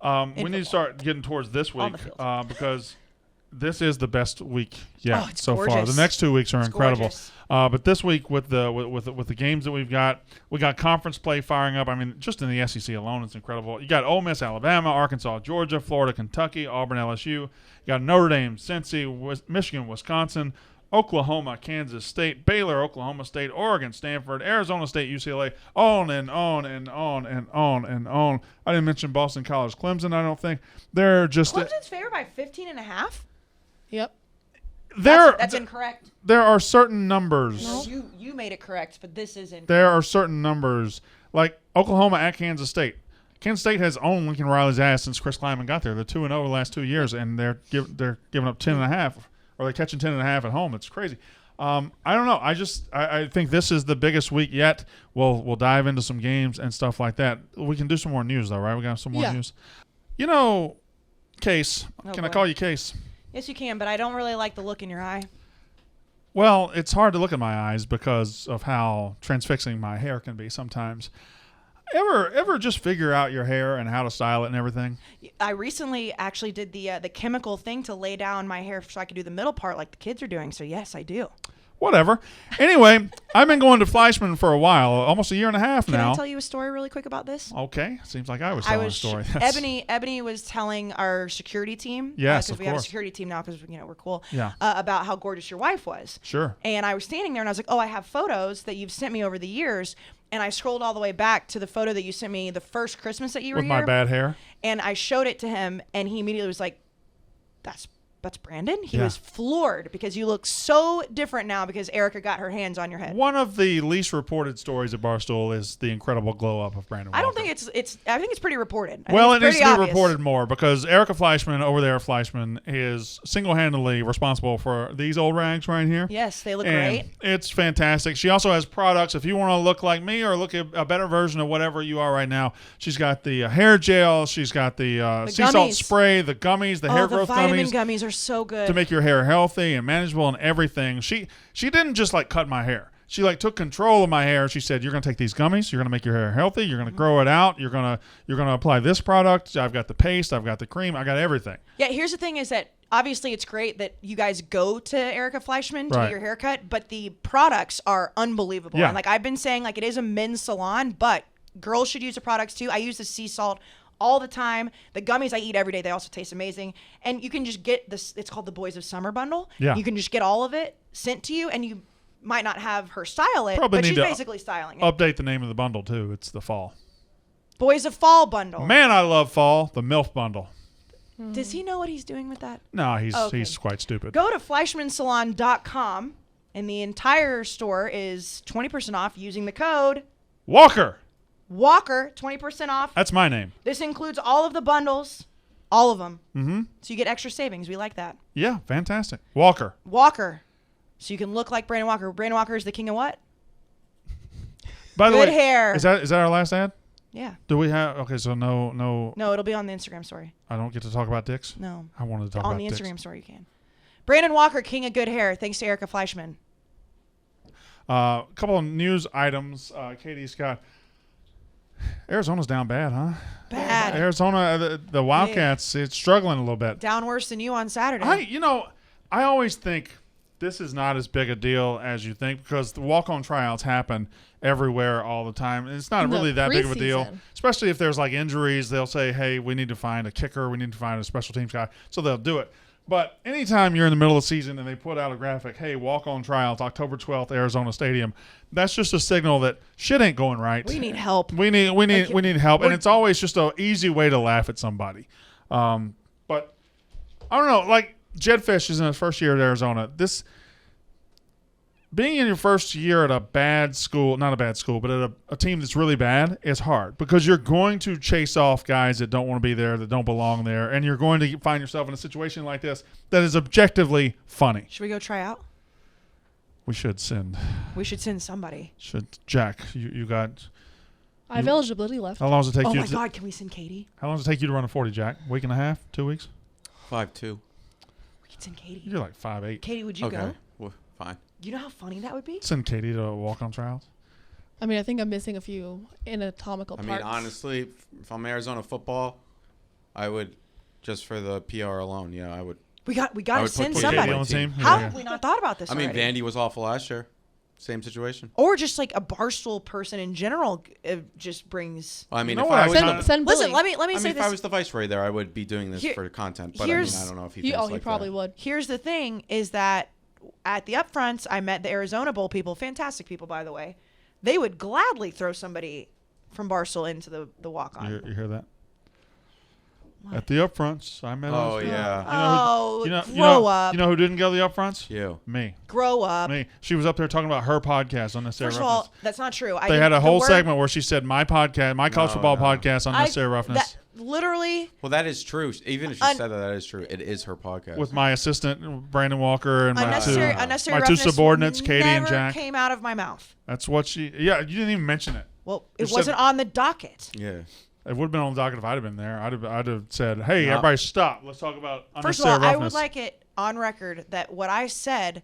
We in need to football. start getting towards this On week the field. because this is the best week yet Oh, it's so far. gorgeous. The next 2 weeks are It's incredible. gorgeous. But this week with the games that we got conference play firing up. I mean, just in the SEC alone, it's incredible. You got Ole Miss, Alabama, Arkansas, Georgia, Florida, Kentucky, Auburn, LSU. You got Notre Dame, Cincy, Michigan, Wisconsin, Oklahoma, Kansas State, Baylor, Oklahoma State, Oregon, Stanford, Arizona State, UCLA, on and on and on and on and on. I didn't mention Boston College, Clemson. I don't think they're just Clemson's favored by 15.5? Yep. That's incorrect. There are certain numbers. No. You made it correct, but this is incorrect. There are certain numbers like Oklahoma at Kansas State. Kansas State has owned Lincoln Riley's ass since Chris Kleiman got there. They're 2-0 the last 2 years, and they're giving up 10.5, or they're catching 10.5 at home. It's crazy. I don't know. I think this is the biggest week yet. We'll dive into some games and stuff like that. We can do some more news though, right? We got some more news. You know, Kayce. Can I call you Kayce? Yes, you can, but I don't really like the look in your eye. Well, it's hard to look at my eyes because of how transfixing my hair can be sometimes. Ever just figure out your hair and how to style it and everything? I recently actually did the chemical thing to lay down my hair so I could do the middle part like the kids are doing. So yes, I do. Whatever. Anyway, I've been going to Fleischman for a while, almost a year and a half now. Can I tell you a story really quick about this? Okay. Seems like I was telling a story. Ebony was telling our security team. Yes, because we have a security team now because we're cool. Yeah. About how gorgeous your wife was. Sure. And I was standing there and I was like, oh, I have photos that you've sent me over the years. And I scrolled all the way back to the photo that you sent me the first Christmas that you were With here. my bad hair. And I showed it to him, and he immediately was like, that's Brandon? He was floored because you look so different now because Erica got her hands on your head. One of the least reported stories at Barstool is the incredible glow up of Brandon Walker. I don't think I think it's pretty reported. Well, it needs to be obvious. reported more because Erica Fleischman over there at Fleischman is single-handedly responsible for these old rags right here. Yes, they look And great. it's fantastic. She also has products. If you want to look like me or look at a better version of whatever you are right now, she's got the hair gel. She's got the sea salt gummies. spray, the gummies, the hair growth the vitamin gummies. gummies are so good. To make your hair healthy and manageable and everything. She didn't just like cut my hair. She like took control of my hair. She said, "You're gonna take these gummies. You're gonna make your hair healthy. You're gonna grow it out. You're gonna apply this product. I've got the paste. I've got the cream. I got everything." Yeah, here's the thing is that obviously it's great that you guys go to Erica Fleischman to Right. get your haircut, but the products are unbelievable. Yeah. And like I've been saying, like it is a men's salon, but girls should use the products too. I use the sea salt all the time. The gummies I eat every day, they also taste amazing. And you can just get this, it's called the Boys of Summer bundle. Yeah. You can just get all of it sent to you, and you might not have her style it, Probably but need she's to basically styling it. Update the name of the bundle too. It's the fall. Boys of Fall bundle. Man, I love fall. The MILF bundle. Does he know what he's doing with that? No, he's Okay. quite stupid. Go to FleischmanSalon.com, and the entire store is 20% off using the code Walker. Walker, 20% off. That's my name. This includes all of the bundles, all of them. Mm-hmm. So you get extra savings. We like that. Yeah, fantastic. Walker. Walker, so you can look like Brandon Walker. Brandon Walker is the king of what? By the Good way, hair. Is that our last ad? Yeah. Do we have? Okay, so no. No, it'll be on the Instagram story. I don't get to talk about dicks. No. I wanted to talk On about the dicks. Instagram story, you can. Brandon Walker, king of good hair. Thanks to Erica Fleischman. A couple of news items. Katie Scott. Arizona's down bad, huh? Bad. Arizona, the Wildcats, it's struggling a little bit. Down worse than you on Saturday. I always think this is not as big a deal as you think because the walk-on tryouts happen everywhere all the time. And it's not In the really that big of a deal, preseason. especially if there's like injuries. They'll say, hey, we need to find a kicker. We need to find a special teams guy. So they'll do it. But anytime you're in the middle of the season and they put out a graphic, hey, walk-on tryouts, October 12th, Arizona Stadium, that's just a signal that shit ain't going right. We need help. We need help, and it's always just an easy way to laugh at somebody. But I don't know. Like Jedfish is in his first year at Arizona. Being in your first year at a bad school, not a bad school, but at a team that's really bad is hard because you're going to chase off guys that don't want to be there, that don't belong there, and you're going to find yourself in a situation like this that is objectively funny. Should we go try out? We should send. We should send somebody. Jack? You got. I have eligibility left. How long does it take Oh you? my God, can we send Katie? How long does it take you to run a 40, Jack? Week and a half? 2 weeks? 5'2". We could send Katie. You're like 5'8". Katie, would you Okay. go? Well, fine. You know how funny that would be? Send Katie to walk on trials. I mean, I think I'm missing a few anatomical I parts. mean, honestly, if I'm Arizona football, I would, just for the PR alone, I would. We got I to would put send Katie somebody. on the team. How Yeah. have we not thought about this I mean, already? Vandy was awful last year. Same situation. Or just like a Barstool person in general just brings. I mean, You know if what I I was, kinda- the, Send Listen, Billy. let me I say mean, if I this. was the vice there, I would be doing this Here- for content. But I mean, here's- I don't know if he he thinks like probably that. would. Here's the thing: is that at the upfronts, I met the Arizona Bowl people, fantastic people, by the way. They would gladly throw somebody from Barstool into the walk-on. You hear that? At the upfronts, I met. Oh, those people. yeah. Grow up. You know who didn't go to the upfronts? You. Me. Grow up. Me. She was up there talking about her podcast on Unnecessary First of Roughness. all, that's not true. They had a whole segment where she said my podcast, my college football podcast on Unnecessary Roughness. Literally. Well, that is true. Even if she said that is true. It is her podcast. With my assistant Brandon Walker and Unnecessary my two Roughness subordinates, Katie and never Jack. came out of my mouth. That's what she. Yeah, you didn't even mention it. Well, You it said- wasn't on the docket. Yeah. It would have been on the docket if I'd have been there. I'd have said, "Hey, No. everybody, stop! Let's talk about First of Unnecessary all, I Roughness." would like it on record that what I said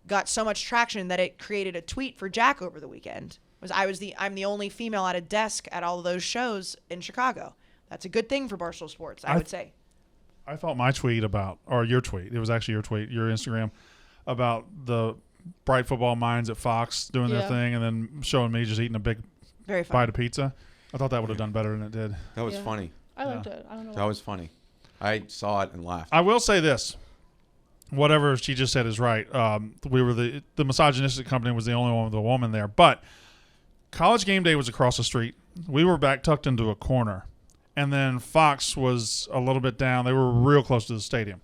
got so much traction that it created a tweet for Jack over the weekend. I'm the only female at a desk at all of those shows in Chicago. That's a good thing for Barstool Sports, I would say. I thought my tweet about, or your tweet, it was actually your tweet, your Instagram, about the bright football minds at Fox doing their thing and then showing me just eating a big Very fun. bite of pizza. I thought that would have done better than it did. That was Yeah. funny. I liked it. I don't know. That was funny. I saw it and laughed. I will say this. Whatever she just said is right. We were the misogynistic company was the only one with a woman there. But College Game Day was across the street. We were back tucked into a corner. And then Fox was a little bit down. They were real close to the stadium.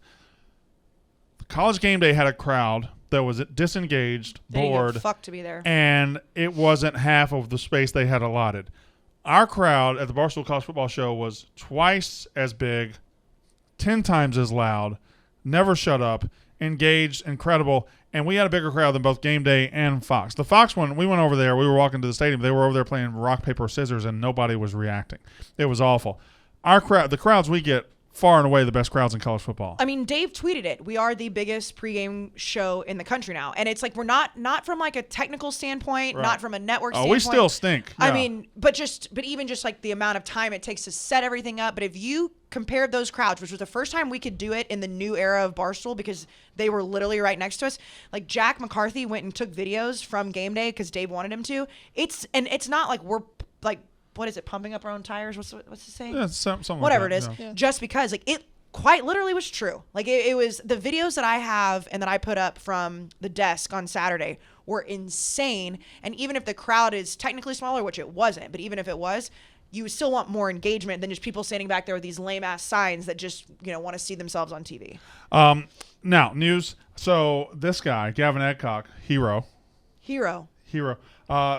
College Game Day had a crowd that was disengaged, They didn't give a bored, fuck to be there. and it wasn't half of the space they had allotted. Our crowd at the Barstool College Football Show was twice as big, 10 times as loud, never shut up, engaged, incredible, and we had a bigger crowd than both Game Day and Fox. The Fox one, we went over there, we were walking to the stadium, they were over there playing rock, paper, scissors, and nobody was reacting. It was awful. Our crowd, the crowds we get, far and away the best crowds in college football. I mean, Dave tweeted it. We are the biggest pregame show in the country now. And it's like we're not from like a technical standpoint, Right. not from a network Oh, standpoint. we still stink. I Yeah. mean, but even just like the amount of time it takes to set everything up. But if you compared those crowds, which was the first time we could do it in the new era of Barstool because they were literally right next to us. Like Jack McCarthy went and took videos from Game Day because Dave wanted him to. It's not like we're like, what is it, pumping up our own tires? What's the saying? Yeah, something Whatever like it that, is. yeah. Just because like it quite literally was true. Like it was the videos that I have and that I put up from the desk on Saturday were insane. And even if the crowd is technically smaller, which it wasn't, but even if it was, you still want more engagement than just people standing back there with these lame ass signs that just, want to see themselves on TV. Now, news. So this guy, Gavin Adcock, hero.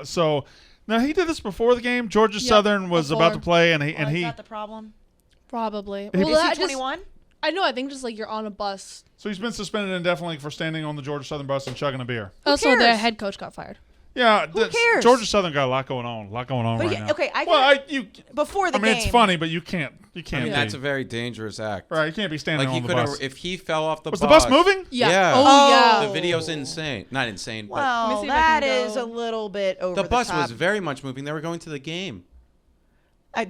So now he did this before the game. Georgia Southern was before. about to play, and Is he that the problem? Probably. Is he Is he 21? I know. I think just like you're on a bus. so he's been suspended indefinitely for standing on the Georgia Southern bus and chugging a beer. Also, their cares? head coach got fired. Yeah, cares? Georgia Southern got a lot going on. But right yeah, now. okay, before the I mean, game. it's funny, but you can't. I mean, that's a very dangerous act. right. You can't be standing Like he on the could have, bus. if he fell off the Was bus. the bus moving? Yeah. Yeah. Oh, yeah. The video's insane. Not insane, but Well, Let me see if I that can is go. a little bit over the the bus top. was very much moving. They were going to the game.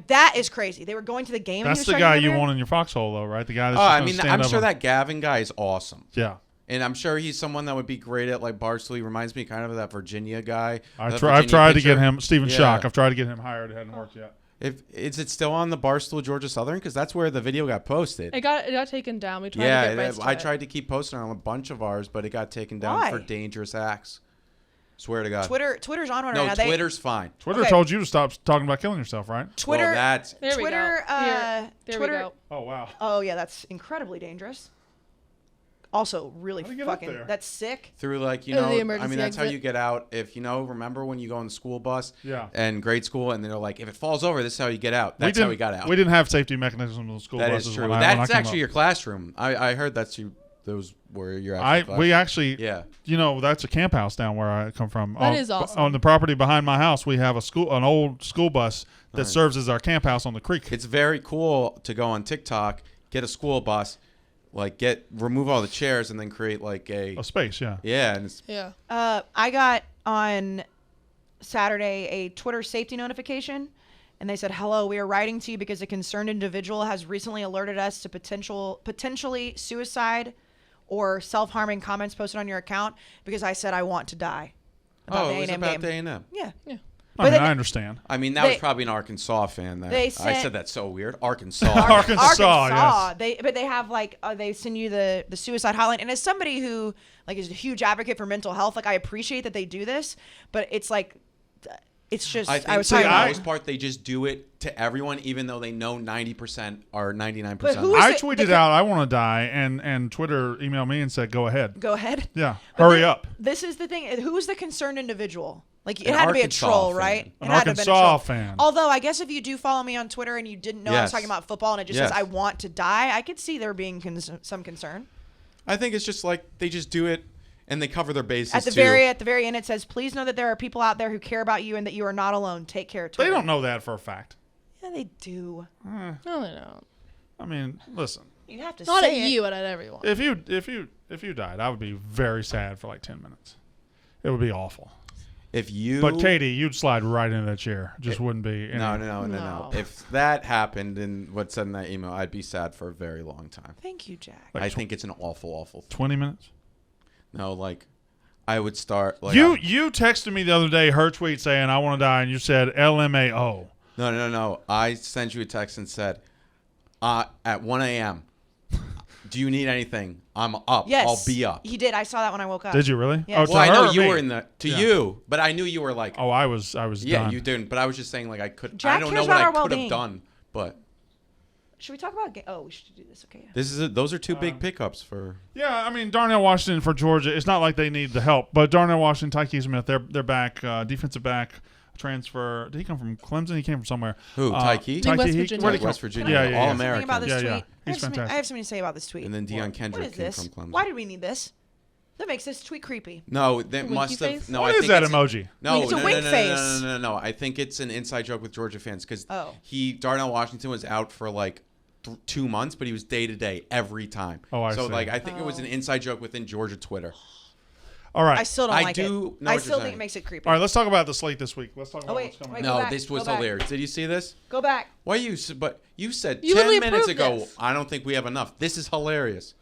That is crazy. They were going to the game. and That's he was the trying guy to you get want in your foxhole, though, right? The guy that's Oh, just I gonna mean, stand I'm up sure and- that Gavin guy is awesome. Yeah. And I'm sure he's someone that would be great at like Barstool. He reminds me kind of that Virginia guy. I've that tried Virginia to get pitcher. him, Stephen Yeah. Schock. I've tried to get him hired. It hadn't worked yet. Is it still on the Barstool Georgia Southern? Because that's where the video got posted. It got taken down. We tried to Yeah, get rights to I it. tried to keep posting on a bunch of ours, but it got taken down Why? for dangerous acts. Swear to God. Twitter's on one No, right now. Twitter's fine. Twitter Okay. told you to stop talking about killing yourself, right? Twitter. Well, that's There we Twitter. go. Here. There Twitter. we go. Oh, wow. Oh yeah, that's incredibly dangerous. Also, really How do you get up fucking. there? that's sick. through like Oh, the I emergency mean that's how exit. you get out. If remember when you go on the school bus? Yeah. And grade school, and they're like, if it falls over, this is how you get out. That's how we got out. We didn't have safety mechanisms in the school That buses. is true. when I That's came actually up. your classroom. I heard that's you. Those were your actual We classroom. actually, Yeah. that's a camp house down where I come from. That is awesome. On the property behind my house, we have an old school bus that Nice. serves as our camp house on the creek. It's very cool to go on TikTok, get a school bus, like remove all the chairs, and then create like A space, yeah. and it's, Yeah. I got on Saturday a Twitter safety notification, and they said, "Hello, we are writing to you because a concerned individual has recently alerted us to potentially suicide or self-harming comments posted on your account because I said I want to die." About oh, the it was A&M about game. the A&M. Yeah. I then- I understand. I mean, that was They- probably an Arkansas fan. That they I sent- said that's so weird. Arkansas. Arkansas, yes. They have like they send you the suicide hotline, and as somebody who like is a huge advocate for mental health, like I appreciate that they do this, but it's like It's just I think I was for talking the about. most part they just do it to everyone, even though they know 90% or 99%. But who I is it- tweeted out I want to die, and Twitter emailed me and said, "Go ahead." Go ahead. Yeah, But hurry thi- up. This is the thing. Who was the concerned individual? Like, it An had to be a Arkansas troll, fan. right? An It had to have been a Arkansas troll. fan. Although, I guess if you do follow me on Twitter and you didn't know I was Yes. talking about football and it just Yes. says, I want to die, I could see there being some concern. I think it's just like they just do it and they cover their bases At the too. very end, it says, please know that there are people out there who care about you and that you are not alone. Take care, They Twitter. don't know that for a fact. Yeah, they do. No, they don't. I mean, listen. You have to Not at say it. you, but at everyone. If you died, I would be very sad for like 10 minutes. It would be awful. If you But Katie, you'd slide right into that chair. Just wouldn't be. No. No. If that happened and what's said in that email, I'd be sad for a very long time. Thank you, Jack. Like I think it's an awful thing. 20 minutes. No, like I would start like You texted me the other day her tweet saying I want to die, and you said LMAO. No. I sent you a text and said, at 1 a.m. Do you need anything? I'm up. Yes. I'll be up. He did. I saw that when I woke up. Did you really? Yes. Oh, to Well, I her know or you me? were in the Yeah. you, but I knew you were like, Oh, I was yeah, done. you didn't. But I was just saying like I could. Jack I don't cares know what about I our could have well-being. done, but Should we talk about Oh, we should do this. Okay. those are two big pickups for. Yeah, I mean Darnell Washington for Georgia. It's not like they need the help, but Darnell Washington, Kayce Smith, they're back, defensive back transfer. Did he come from Clemson? He came from somewhere. Who, Tyke? West Virginia. Where'd he come? West Virginia. Yeah, Can I yeah, All yeah. say something about this Yeah, yeah. tweet? He's I fantastic. have something to say about this tweet. And then Deion What Kendrick is came this? from Clemson. Why did we need this? That makes this tweet creepy. No, they Winky must have. face? No, What I is think that it's emoji? No, It's a no, wink no, no, face. No. I think it's an inside joke with Georgia fans because Oh. Darnell Washington was out for like 2 months, but he was day to day every time. Oh, I so see. like I think it was an inside joke within Georgia Twitter. All right. I still don't I like do it. know I what you're still think saying. it makes it creepy. All right, let's talk about the slate this week. Let's talk about wait, what's coming wait. up. Go No, back, this was go back. hilarious. Did you see this? Go back. Why but you said You 10 literally minutes approved ago, this. I don't think we have enough. This is hilarious.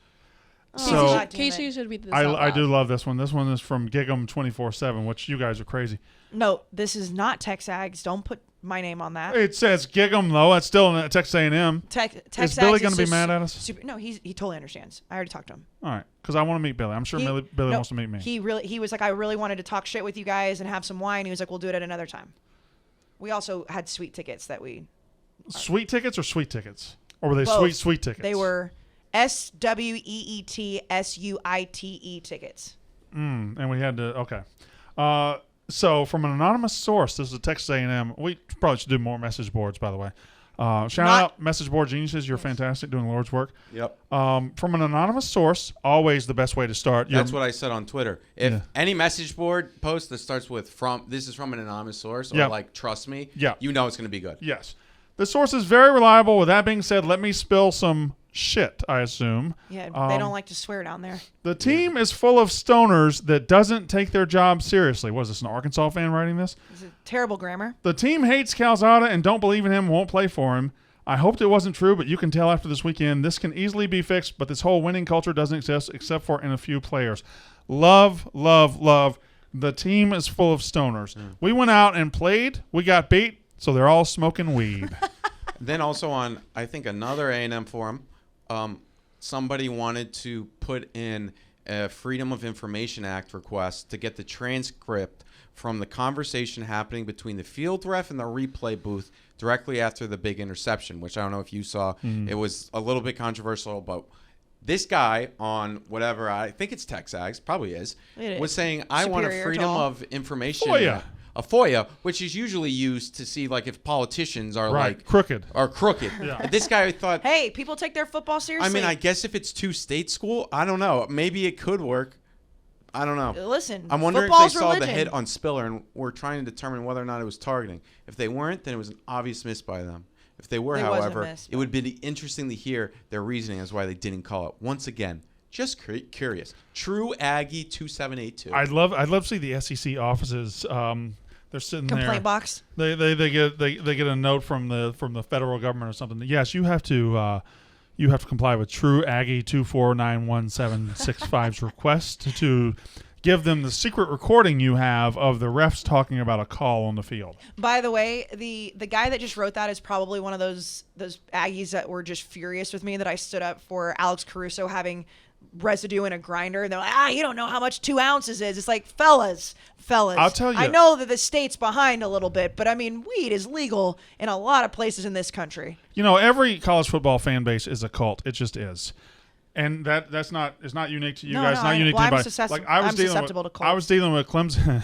So- God damn Kayce it. should read this. I do love this one. This one is from Gig'em 24/7, which you guys are crazy. No, this is not Texags. Don't put my name on that. It says Gig'em though. It's still in Texas A&M. Texags Billy is gonna be just mad at us? No, he totally understands. I already talked to him. All right, because I want to meet Billy. I'm sure Billy No, wants to meet me. He was like, I really wanted to talk shit with you guys and have some wine. He was like, we'll do it at another time. We also had sweet tickets that we Sweet tickets or sweet tickets, or were they Both. sweet tickets? They were SWEETSUITE tickets. And we had to so from an anonymous source, this is a Texas A&M. We probably should do more message boards, by the way. Shout out message board geniuses. You're fantastic doing Lord's work. Yep. From an anonymous source, always the best way to start. That's what I said on Twitter. If Yeah. any message board post that starts with this is from an anonymous source or Yeah. like trust me, Yeah. you know it's going to be good. Yes. The source is very reliable. With that being said, let me spill some shit, I assume. Yeah, they don't like to swear down there. The team is full of stoners that doesn't take their job seriously. Was this an Arkansas fan writing this? It's a terrible grammar. The team hates Calzada and don't believe in him, won't play for him. I hoped it wasn't true, but you can tell after this weekend. This can easily be fixed, but this whole winning culture doesn't exist except for in a few players. Love, love, love. The team is full of stoners. We went out and played. We got beat, so they're all smoking weed. Then also on, I think, another A&M forum, somebody wanted to put in a Freedom of Information Act request to get the transcript from the conversation happening between the field ref and the replay booth directly after the big interception, which I don't know if you saw. It was a little bit controversial, but this guy on whatever, I think it's Texags, probably is, It was is. saying, I want a Superior to Freedom all. of Information FOIA. A FOIA, which is usually used to see like if politicians are Right. like Crooked. are crooked. Yeah. This guy thought, Hey, people take their football seriously. I mean, I guess if it's two state school, I don't know. Maybe it could work. I don't know. Listen, I'm wondering if football's they saw religion. the hit on Spiller and were trying to determine whether or not it was targeting. If they weren't, then it was an obvious miss by them. If they were, It was a however, miss. it would be interesting to hear their reasoning as why they didn't call it. Once again, just curious. True Aggie 2782. I'd love to see the SEC offices. They're sitting Complaint there. box. They get a note from the federal government or something. Yes, you have to comply with True Aggie 2491765's request to give them the secret recording you have of the refs talking about a call on the field. By the way, the guy that just wrote that is probably one of those Aggies that were just furious with me that I stood up for Alex Caruso having residue in a grinder, and they're like, you don't know how much 2 ounces is. It's like, fellas. I'll tell you. I know that the state's behind a little bit, but I mean, weed is legal in a lot of places in this country. You know, every college football fan base is a cult. It just is. And it's not unique to you guys. It's not unique to anybody. I'm susceptible to cults. I was dealing with Clemson.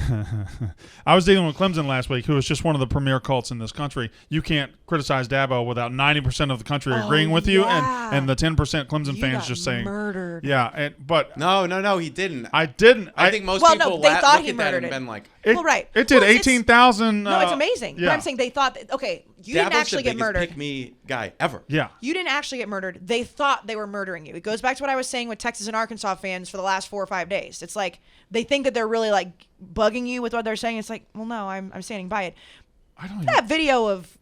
I was dealing with Clemson last week, who is just one of the premier cults in this country. You can't criticize Dabo without 90% of the country agreeing with you, and the 10% Clemson fans just saying murdered. Yeah, but No, he didn't. I didn't. I think most Well, people no, they thought look he at that murdered and it. been like, Right. It did Well, 18,000. No, it's amazing. Yeah. But I'm saying they thought that, okay, you didn't actually get murdered. Pick me guy ever. Yeah. You didn't actually get murdered. They thought they were murdering you. It goes back to what I was saying with Texas and Arkansas fans for the last 4 or 5 days. It's like they think that they're really like bugging you with what they're saying. It's like, well, no, I'm standing by it. I don't even. That video of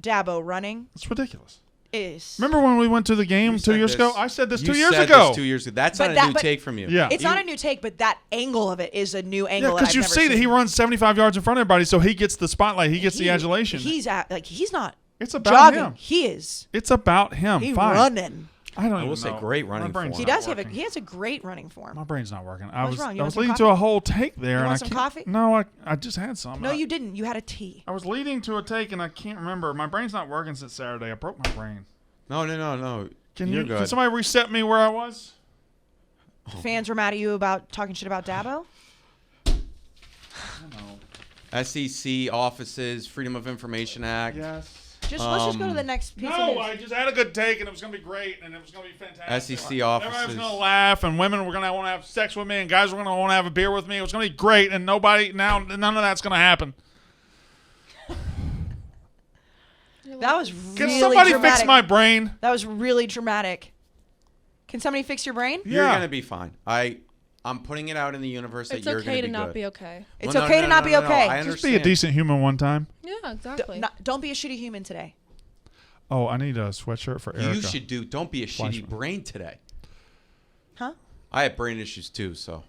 Dabo running It's ridiculous. is. Remember when we went to the game You 2 said years this- ago? I said this you 2 years said ago. This 2 years ago. That's But not a new that- take from you. Yeah. It's not a new take, but that angle of it is a new Yeah, angle. because you see that he runs 75 yards in front of everybody, so he gets the spotlight. He gets the adulation. He's not It's about jogging. him. He is. It's about him. He Fine. running. I don't I even will say know. great My running brain's form. He not does have working. he has a great running form. My brain's not working. What's wrong? You I want was some leading coffee? to a whole take there. You and want I some can't- coffee? No, I just had some. No, you didn't. You had a tea. I was leading to a take and I can't remember. My brain's not working since Saturday. I broke my brain. No. Can You're good. somebody reset me where I was? Fans were mad at you about talking shit about Dabo. SEC offices, Freedom of Information Act. Yes. Let's just go to the next piece. No, of I just had a good take and it was going to be great and it was going to be fantastic. SEC Everybody offices. was going to laugh and women were going to want to have sex with me and guys were going to want to have a beer with me. It was going to be great and none of that's going to happen. That was Can really somebody dramatic. fix my brain? That was really dramatic. Can somebody fix your brain? You're Yeah. gonna be fine. I'm putting it out in the universe that It's you're okay gonna to be not good. be okay. It's Well, okay to not be okay. I Just understand. be a decent human one time. Yeah, exactly. Don't be a shitty human today. Oh, I need a sweatshirt for Erica. You should do. Don't be a Flashman. shitty brain today. Huh? I have brain issues too, so.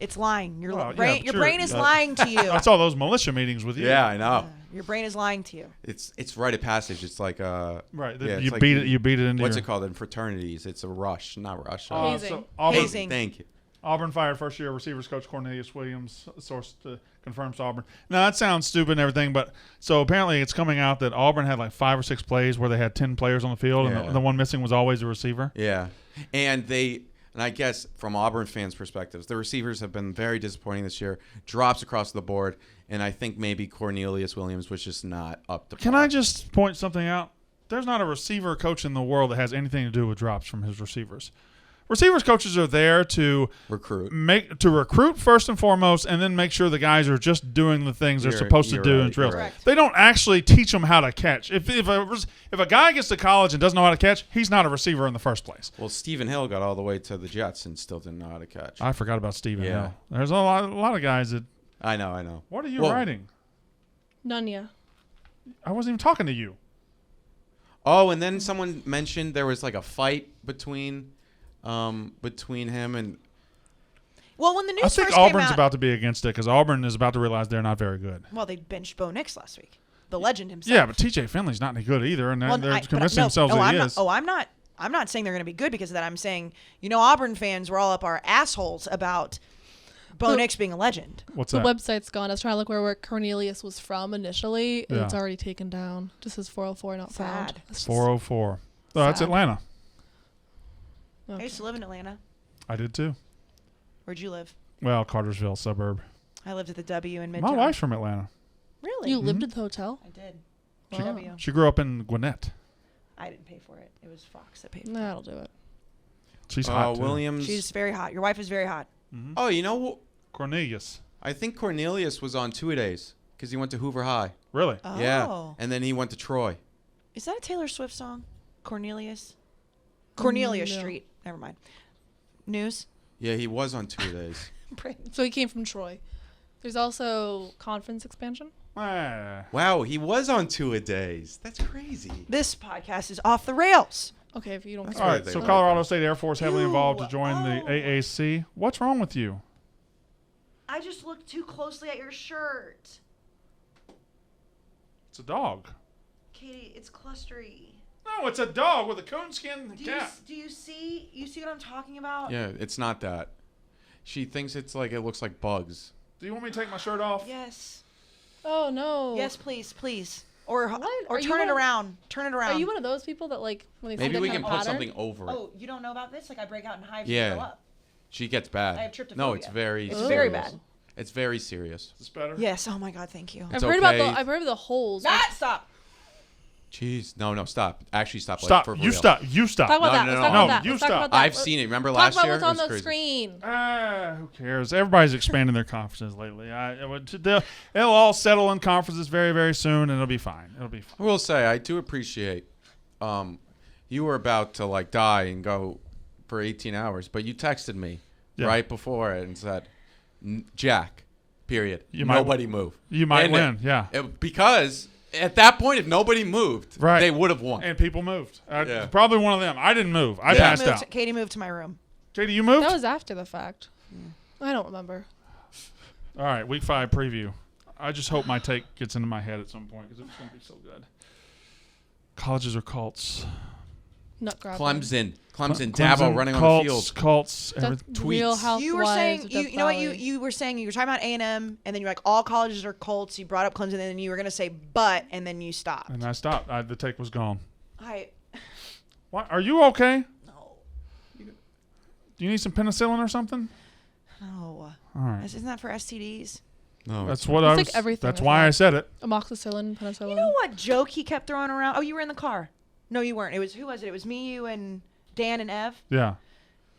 It's lying. Your Well, yeah, brain, but your you're- brain is lying to you. I saw those militia meetings with you. Yeah, I know. Your brain is lying to you. It's rite of passage. It's like Right. Yeah, you it's like beat it. You beat it into what's your. it called in fraternities? It's a rush, not rush. Hazing. Auburn, Hazing. Thank you. Auburn fired first-year receivers coach Cornelius Williams. Source confirms Auburn. Now that sounds stupid and everything, but so apparently it's coming out that Auburn had like 5 or 6 plays where they had 10 players on the field, Yeah. and the one missing was always a receiver. Yeah, and I guess from Auburn fans' perspectives, the receivers have been very disappointing this year. Drops across the board, and I think maybe Cornelius Williams was just not up to par. Can I just point something out? There's not a receiver coach in the world that has anything to do with drops from his receivers. Receivers coaches are there to recruit? recruit first and foremost, and then make sure the guys are just doing the things they're You're- supposed to you're do right, in drills. you're right. They don't actually teach them how to catch. If a guy gets to college and doesn't know how to catch, he's not a receiver in the first place. Well, Stephen Hill got all the way to the Jets and still didn't know how to catch. I forgot about Stephen Yeah. Hill. There's a lot of guys that. I know. What are you Well, writing? None yet. I wasn't even talking to you. Oh, and then someone mentioned there was like a fight between him and. Well, when the news I think first Auburn's came out, about to be against it because Auburn is about to realize they're not very good. well, they benched Bo Nix last week. The legend himself. Yeah, but TJ Finley's not any good either, and Well, they're but convincing no, themselves no, that I'm he not, is. Oh, I'm not saying they're going to be good because of that. I'm saying, Auburn fans were all up our assholes about Bo The- Nix being a legend. What's The that? website's gone. I was trying to look where Cornelius was from initially. And Yeah. it's already taken down. Just says 404 not found. Sad. That's just- 404. Oh, that's Sad. Atlanta. I okay. used to live in Atlanta. I did too. Where'd you live? Well, Cartersville suburb. I lived at the W in Midtown. My wife's from Atlanta. Really? You lived at the hotel? I did. Wow. W. She grew up in Gwinnett. I didn't pay for it. It was Fox that paid for it. That'll do it. She's hot too. Williams. She's very hot. Your wife is very hot. Oh, you know, Cornelius. I think Cornelius was on two-a-days because he went to Hoover High. Really? Oh. Yeah, and then he went to Troy. Is that a Taylor Swift song? Cornelius? Cornelia No. Street. Never mind. News? Yeah, he was on two-a-days. So he came from Troy. There's also conference expansion. Ah. Wow, he was on two-a-days. That's crazy. This podcast is off the rails. Okay, if you don't That's All care. right, they so like Colorado that. State Air Force heavily involved to join the AAC. What's wrong with you? I just looked too closely at your shirt. It's a dog. Katie, it's clustery. No, it's a dog with a coonskin cap. Do you see what I'm talking about? Yeah, it's not that. She thinks it looks like bugs. Do you want me to take my shirt off? Yes. Oh no. Yes, please. Or What? or Are you turn it one- around. Turn it around. Are you one of those people that like when they see Maybe that we kind can of put pattern? something over it. Oh, you don't know about this? Like I break out in hives Yeah. and throw up. She gets bad. I have tryptophobia. No, it's very It's serious. very bad. It's very serious. Is this better? Yes. Oh my God. Thank you. It's I've heard of the holes. Stop. Jeez. No, stop. Actually, stop. Stop. For You real. stop. You stop. Talk about No, that. no, Let's no. talk No, about that. you Let's talk stop. about that. I've seen it. Remember Talk last about year? what's It on was the crazy. screen. Who cares? Everybody's expanding their conferences lately. They'll all settle in conferences very, very soon, and it'll be fine. It'll be fine. I will say I do appreciate. You were about to die and go for 18 hours, but you texted me right before it and said, "Jack, period. Nobody move. You might And win. Yeah. Because at that point, if nobody moved, Right. they would have won. And people moved. Yeah. Probably one of them. I didn't move. I passed out. Katie moved to my room. Katie, you moved? That was after the fact. I don't remember. All right, week 5 preview. I just hope my take gets into my head at some point because it's going to be so good. Colleges or cults? Nut grabbing. Clemson, Dabo running cults, on the field. Cults, That's everything. Real Tweets. Housewives You were saying of you Death know what Valley. you were saying you were talking about A&M and then you're like all colleges are Colts. You brought up Clemson and then you were gonna say but and then you stopped. And I stopped. The take was gone. I What? Are you okay? no Do you need some penicillin or something? no. All right. Isn't that for STDs? No, That's what It's I like was. everything That's is why that. I said it. Amoxicillin, penicillin. You know what joke he kept throwing around? Oh, you were in the car. No, you weren't. It was who was it? It was me, you, and Dan and Ev. Yeah.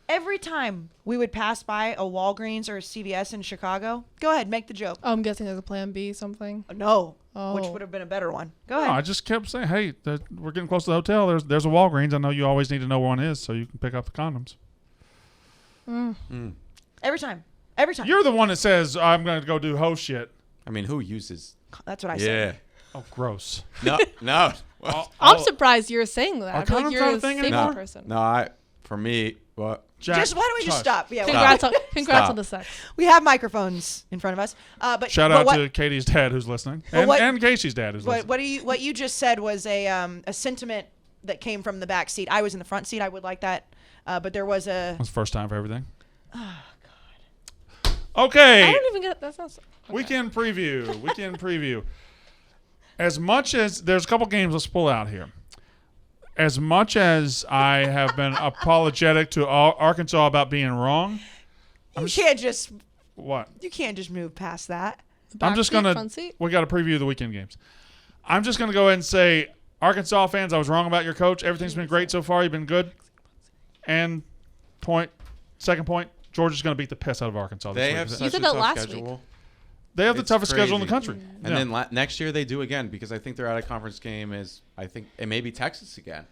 Every time we would pass by a Walgreens or a CVS in Chicago, go ahead, make the joke. Oh, I'm guessing there's a plan B something. No, Oh. which would have been a better one. Go No, ahead. I just kept saying, hey, we're getting close to the hotel. There's a Walgreens. I know you always need to know where one is so you can pick up the condoms. Every time. Every time. You're the one that says, I'm going to go do hoe shit. I mean, who uses? That's what I Yeah. said. Oh, gross. No. I'm surprised you're saying that. Are I feel like condoms you're not a a thing safety anymore? person. No. For me, what? Jack, Just why don't we just hush. stop? Yeah, Congrats Stop. on the sex. we have microphones in front of us. But Shout but out what, to Katie's dad who's listening. But what- And Casey's dad who's listening. what you just said was a sentiment that came from the back seat. I was in the front seat. I would like that, but there was a. That's the first time for everything. Oh Okay. I don't even get that's not. Okay. Weekend preview. As much as there's a couple games, let's pull out here. As much as I have been apologetic to Arkansas about being wrong, You can't just what? move past that. Back I'm just seat, gonna. front seat? We got to preview the weekend games. I'm just gonna go ahead and say, Arkansas fans, I was wrong about your coach. Everything's been great so far. You've been good. And second point, Georgia's gonna beat the piss out of Arkansas. This They week. have You such said a that tough last schedule. week. They have the It's toughest schedule in the crazy. country. And Yeah. then next year they do again because I think their out of conference game is it may be Texas again.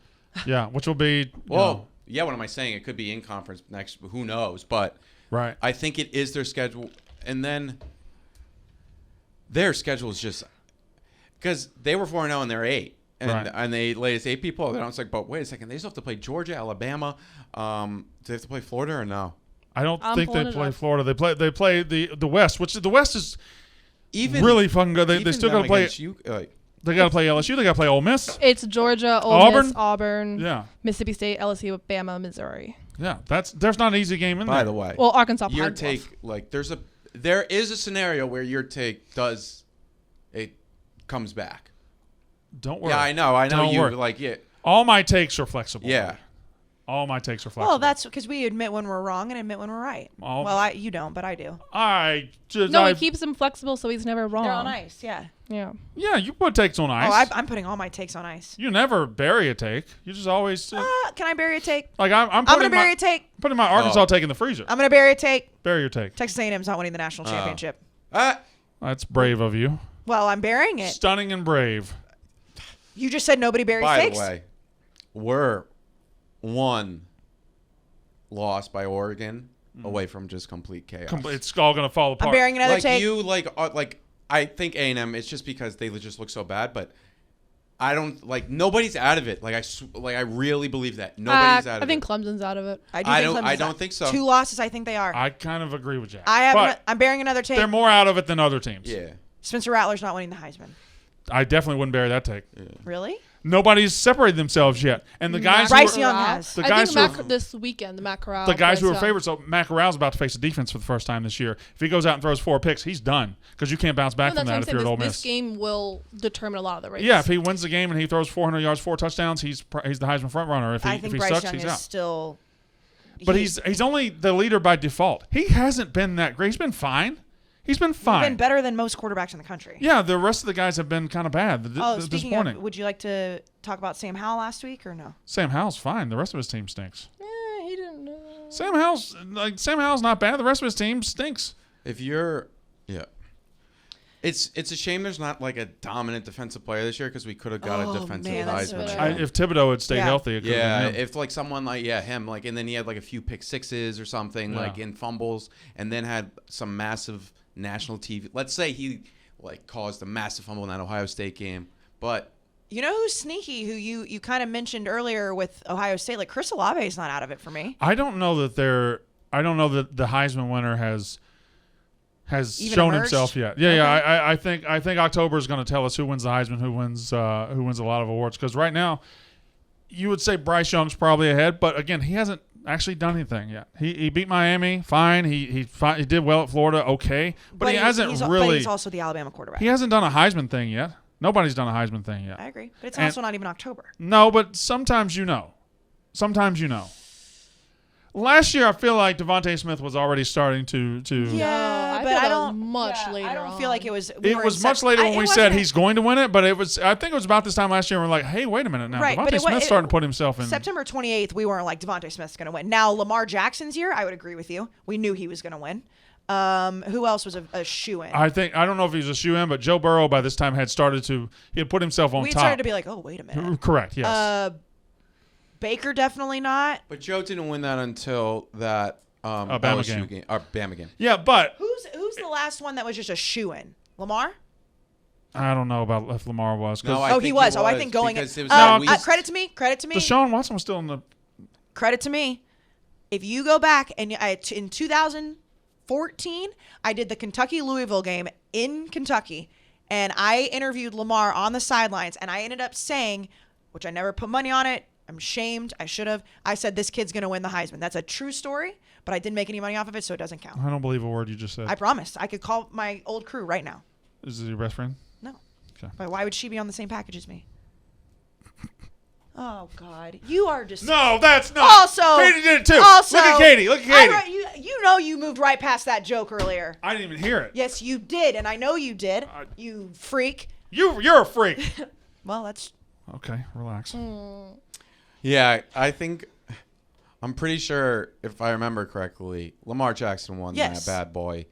Yeah, which will be Well, yeah. What am I saying? It could be in conference next. Who knows? But right. I think it is their schedule, and then their schedule is just because they were 4-0 and they're 8, and they latest 8 people. And I was like, but wait a second, they still have to play Georgia, Alabama. Do they have to play Florida or no? I don't I'm think they pulling it play up. Florida. They play the West, which the West is Even really fucking good. They even still them got to play. against you, They got to play LSU. They got to play Ole Miss. It's Georgia, Ole Miss, Auburn? Auburn, Yeah, Mississippi State, LSU, Bama, Missouri. yeah. There's not an easy game in by there. the way, Well, Arkansas. your Pine Bluff. take there is a scenario where your take comes back. Don't worry. Yeah, I know Don't you worry. like it. All my takes are flexible. Yeah. All my takes are flexible. Well, that's because we admit when we're wrong and admit when we're right. Oh. Well, you don't, but I do. No, it keeps him flexible, so he's never wrong. They're on ice, yeah. Yeah. Yeah, you put takes on ice. Oh, I'm putting all my takes on ice. You never bury a take. You just always Can I bury a take? like I'm I'm putting gonna bury a take. putting my Arkansas Oh. take in the freezer. I'm gonna bury a take. Bury your take. Texas A&M's not winning the national championship. That's brave of you. Well, I'm burying it. Stunning and brave. You just said nobody buries By takes. the way, we're one loss by Oregon away from just complete chaos. It's all gonna fall apart. I'm burying another like take. you, like I think A&M. It's just because they just look so bad, but I don't like nobody's out of it. Like I really believe that nobody's out of it. I think Clemson's out of it. I I don't think so. 2 losses, I think they are. I kind of agree with Jack. I'm but burying another take. they're more out of it than other teams. Yeah. Spencer Rattler's not winning the Heisman. I definitely wouldn't bury that take. Really? Nobody's separated themselves yet. And the guys who Bryce were, Young has. The I guys think who are- this weekend, the Matt Corral. the guys who Bryce are Young. favorites, so Matt Corral's about to face a defense for the first time this year. If he goes out and throws 4 picks, he's done because you can't bounce back No, from that's that what if I'm you're at saying. Ole This Miss. game will determine a lot of the race. Yeah, if he wins the game and he throws 400 yards, 4 touchdowns, he's the Heisman front runner. If I he think Bryce sucks, Young he's is out. still. But he's only the leader by default. He hasn't been that great. He's been fine. He's been He's fine. been better than most quarterbacks in the country. Yeah, the rest of the guys have been kind of bad. Oh, This speaking morning, of, would you like to talk about Sam Howell last week or no? Sam Howell's fine. The rest of his team stinks. He didn't. Sam Howell's not bad. The rest of his team stinks. If you're, yeah, it's a shame there's not like a dominant defensive player this year because we could have got a defensive man, that's Heisman. so shot. If Thibodeau had stayed Yeah. healthy, it could Yeah, have been him. if like someone like him like, and then he had like a few pick sixes or something Yeah. like in fumbles, and then had some massive national TV. Let's say he like caused a massive fumble in that Ohio State game, but You know who's sneaky? Who you kind of mentioned earlier with Ohio State? Like Chris Olave is not out of it for me. I don't know that the Heisman winner has Even shown emerged? himself yet. Yeah. I think October is going to tell us who wins the Heisman, who wins a lot of awards. Because right now, you would say Bryce Young's probably ahead, but again, he hasn't actually done anything yet. He beat Miami, fine. He did well at Florida, okay, but he hasn't he's, really. But he's also the Alabama quarterback. He hasn't done a Heisman thing yet. Nobody's done a Heisman thing yet. I agree, but it's And- also not even October. No, but sometimes you know. Sometimes you know. Last year, I feel like Devontae Smith was already starting to. Yeah, I but feel I that don't. was much yeah, later I don't on. feel like it was. It was much later when we said he's going to win it, but it was. I think it was about this time last year. We're like, hey, wait a minute now. Right, but Devontae Smith's starting to put himself in. September 28th. We weren't like Devontae Smith's going to win. Now Lamar Jackson's year, I would agree with you. We knew he was going to win. Who else was a shoe-in? I don't know if he was a shoe in, but Joe Burrow by this time had put himself on We top. started to be like, oh, wait a minute. Correct. Yes. Baker definitely not. but Joe didn't win that until that Bama LSU game. or Bama game. Yeah, but Who's the last one that was just a shoe-in? Lamar? I don't know about if Lamar was. 'Cause No, Oh, he was. Oh, I think going. because it was No, at least- Credit to me. Credit to me. Deshaun Watson was still in the. Credit to me. If you go back and in 2014, I did the Kentucky-Louisville game in Kentucky, and I interviewed Lamar on the sidelines, and I ended up saying, which I never put money on it, I'm ashamed, I should have, I said this kid's going to win the Heisman. That's a true story, but I didn't make any money off of it, so it doesn't count. I don't believe a word you just said. I promised. I could call my old crew right now. Is this your best friend? No. Okay. But why would she be on the same package as me? Oh, God. You are just... No, that's not. Also, Katie did it too. Also, Look at Katie. Look at Katie. You know you moved right past that joke earlier. I didn't even hear it. Yes, you did, and I know you did. You freak. You're a freak. Well, that's Okay, relax. Yeah, I think I'm pretty sure if I remember correctly, Lamar Jackson won Yes. that bad boy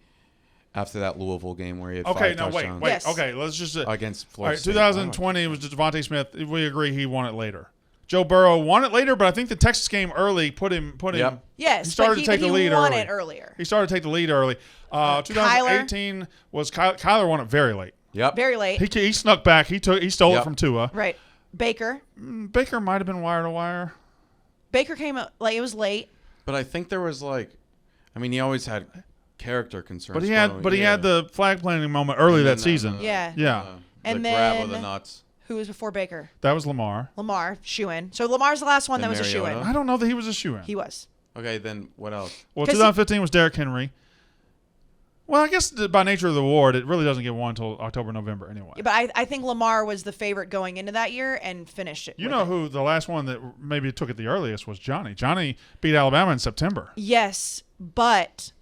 after that Louisville game where he had Okay, 5 no, wait. touchdowns Yes. Okay, let's just against all Florida right, State. 2020 was Devontae Smith. We agree he won it later. Joe Burrow won it later, but I think the Texas game early put him. Yep. yes. He started but to take but the lead won early. it earlier. He started to take the lead early. 2018 was Kyler won it very late. Yep. Very late. He snuck back. He stole it Yep. from Tua. Right. Baker. Baker might have been wire to wire. Baker came up like it was late. But I think there was he always had character concerns. But he had the flag planting moment early And that then, season. Yeah. Yeah. And the grab of then- the nuts. Who was before Baker? That was Lamar. Shoe in. So Lamar's the last one that Then was a shoe in. Mariota. I don't know that he was a shoe in. He was. Okay, then what else? Well, 'Cause 2015 was Derrick Henry. Well, I guess by nature of the award, it really doesn't get won until October, November anyway. But I think Lamar was the favorite going into that year and finished it. You with know it. who the last one that maybe took it the earliest was Johnny. Johnny beat Alabama in September. Yes, but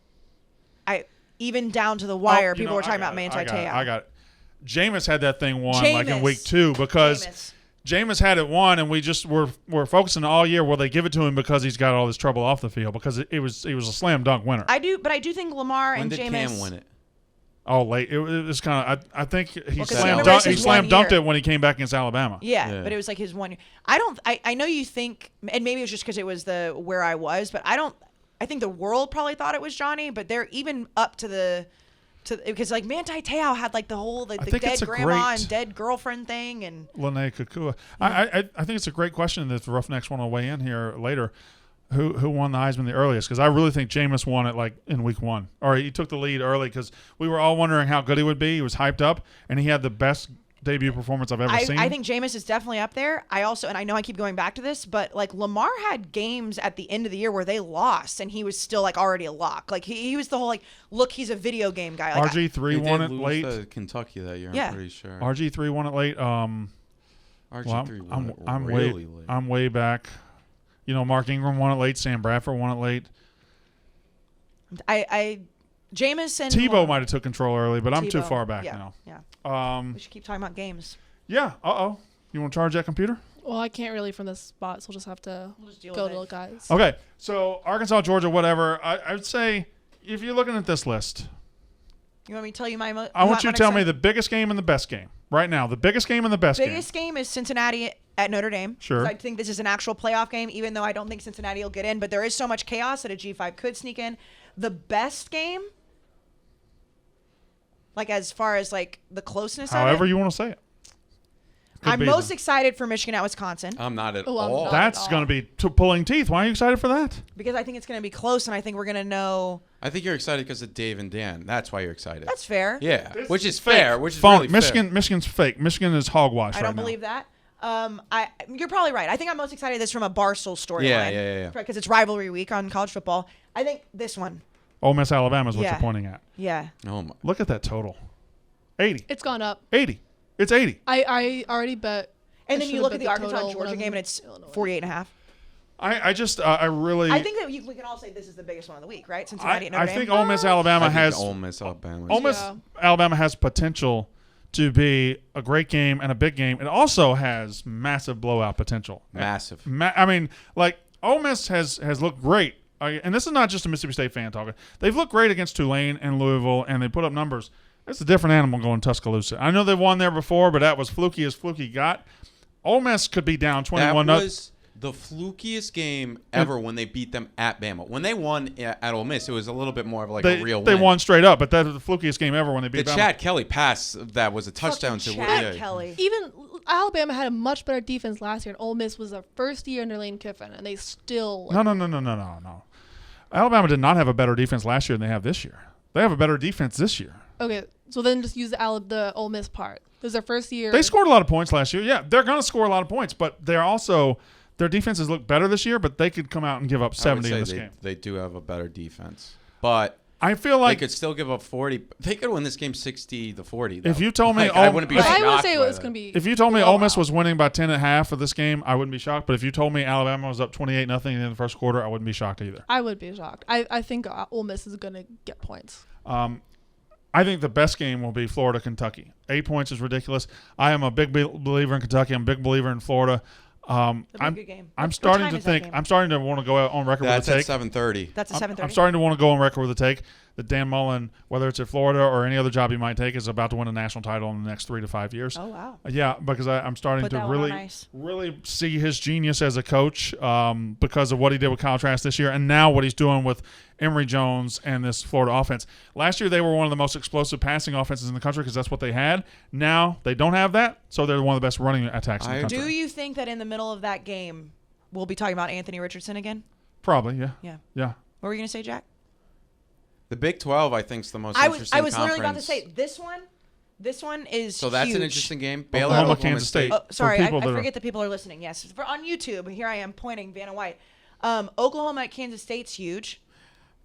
even down to the wire, Oh, you people know, were talking I about Manti got it. Te'o. I got it. Jameis had that thing won like in Jameis. week 2 because Jameis. Jameis had it won, and we just were focusing all year. Will they give it to him because he's got all this trouble off the field? Because it was a slam dunk winner. I do think Lamar When and did Jameis. Cam win it? Oh, late. It was kind of. I think he 'cause slam remember it's dunked. He his slam one dunked year. it when he came back against Alabama. Yeah, Yeah. but it was like his 1 year. I know you think, and maybe it was just because it was where I was, but I think the world probably thought it was Johnny, but they're even up to because like Manti Te'o had like the whole the think dead it's a grandma great- and dead girlfriend thing, and Lene Kukua. I think it's a great question that the Roughnecks want to weigh in here later. Who won the Heisman the earliest? Because I really think Jameis won it like in week 1, or he took the lead early because we were all wondering how good he would be. He was hyped up, and he had the best debut performance I've ever seen. I think Jameis is definitely up there. I also, and I know I keep going back to this, but like Lamar had games at the end of the year where they lost and he was still like already a lock. Like he was the whole like, look, he's a video game guy. Like, RG3 They won did it lose late. to Kentucky that year. Yeah. I'm pretty sure. RG3 won it late. RG3 won it I'm really way late. I'm way back. You know, Mark Ingram won it late. Sam Bradford won it late. Jameis and Tebow might have took control early, but I'm too Tebow. far back Yeah. now. Yeah. We should keep talking about games. Yeah. You want to charge that computer? Well, I can't really from this spot, so we'll just have to We'll just deal go with to it. the guys. Okay. So Arkansas, Georgia, whatever. I would say if you're looking at this list, You want me to tell you my? I want you to tell me the biggest game and the best game right now. The biggest game and the best biggest game is Cincinnati at Notre Dame. Sure. I think this is an actual playoff game, even though I don't think Cincinnati will get in. But there is so much chaos that a G5 could sneak in. The best game, like as far as like the closeness However of it, you want to say it. Could I'm be most the- excited for Michigan at Wisconsin I'm not at Oh, I'm all. not. That's going to be pulling teeth. Why are you excited for that? because I think it's going to be close, and I think we're going to know. I think you're excited because of Dave and Dan. That's why you're excited. That's fair. Yeah, This which is is fair. Which is Phone. really Michigan's fake. Michigan is hogwash I right don't now. believe that. You're probably right. I think I'm most excited this from a Barstool storyline. Yeah. Because it's rivalry week on college football. I think this one. Ole Miss, Alabama is what Yeah. you're pointing at. Yeah. fair. Oh my. Look at that total. 80. It's gone up. 80. It's 80. I already bet. And I then you should've look bet at the the Arkansas total when I Georgia was game, in and it's Illinois. 48.5. I really. I think that we can all say this is the biggest one of the week, right? Cincinnati at Notre I Dame. think Ole Miss, Alabama I think has. Ole Miss, Alabama. Ole Miss, Yeah. Alabama has potential to be a great game and a big game. It also has massive blowout potential. Massive. I mean, like Ole Miss has looked great, and this is not just a Mississippi State fan talking. They've looked great against Tulane and Louisville, and they put up numbers. It's a different animal going to Tuscaloosa. I know they've won there before, but that was fluky as fluky got. Ole Miss could be down 21. That was the flukiest game ever when they beat them at Bama. When they won at Ole Miss, it was a little bit more of like a real they win. won straight up, but that was the flukiest game ever when they beat The Bama. Chad Kelly pass that was a touchdown to Fucking Chad yeah. Kelly. Even Alabama had a much better defense last year, and Ole Miss was their first year under Lane Kiffin, and they still. No. Alabama did not have a better defense last year than they have this year. They have a better defense this year. Okay, so then just use the Ole Miss part. It was their first year. They scored a lot of points last year. Yeah, they're going to score a lot of points, but they're also their defenses look better this year. But they could come out and give up 70 in this game. They do have a better defense, but I feel they like could still give up 40. They could win this game 60-40. If you told me I Ole- wouldn't be if- shocked. I would say it by was that. going to be. if you told me Ole Miss blowout. was winning by 10 at half of this game, I wouldn't be shocked. But if you told me Alabama was up 28-0 in the first quarter, I wouldn't be shocked either. I would be shocked. I think Ole Miss is going to get points. I think the best game will be Florida-Kentucky. 8 points is ridiculous. I am a big believer in Kentucky. I'm a big believer in Florida. That'd be a good game. I'm What starting time to is that think. game? I'm starting to want to go out on record That's with a at take. 7:30. That's a 7:30. I'm starting to want to go on record with a take that Dan Mullen, whether it's at Florida or any other job he might take, is about to win a national title in the next 3 to 5 years. Oh wow. Yeah, because I'm starting Put to that one on really, ice. really see his genius as a coach because of what he did with Kyle Trask this year, and now what he's doing with Emory Jones and this Florida offense. Last year they were one of the most explosive passing offenses in the country because that's what they had. Now they don't have that, so they're one of the best running attacks in the I country. Do you think that in the middle of that game we'll be talking about Anthony Richardson again? Probably, yeah. Yeah. Yeah. What were you gonna say, Jack? The Big 12, I think, is the most I interesting was literally about to conference. say this one. This one is So that's huge. an interesting game. Baylor, Oklahoma, Oklahoma Kansas State. State. Oh, sorry, For I people that are- forget that people are listening. Yes, for on YouTube. Here I am pointing Vanna White. Oklahoma at Kansas State's huge.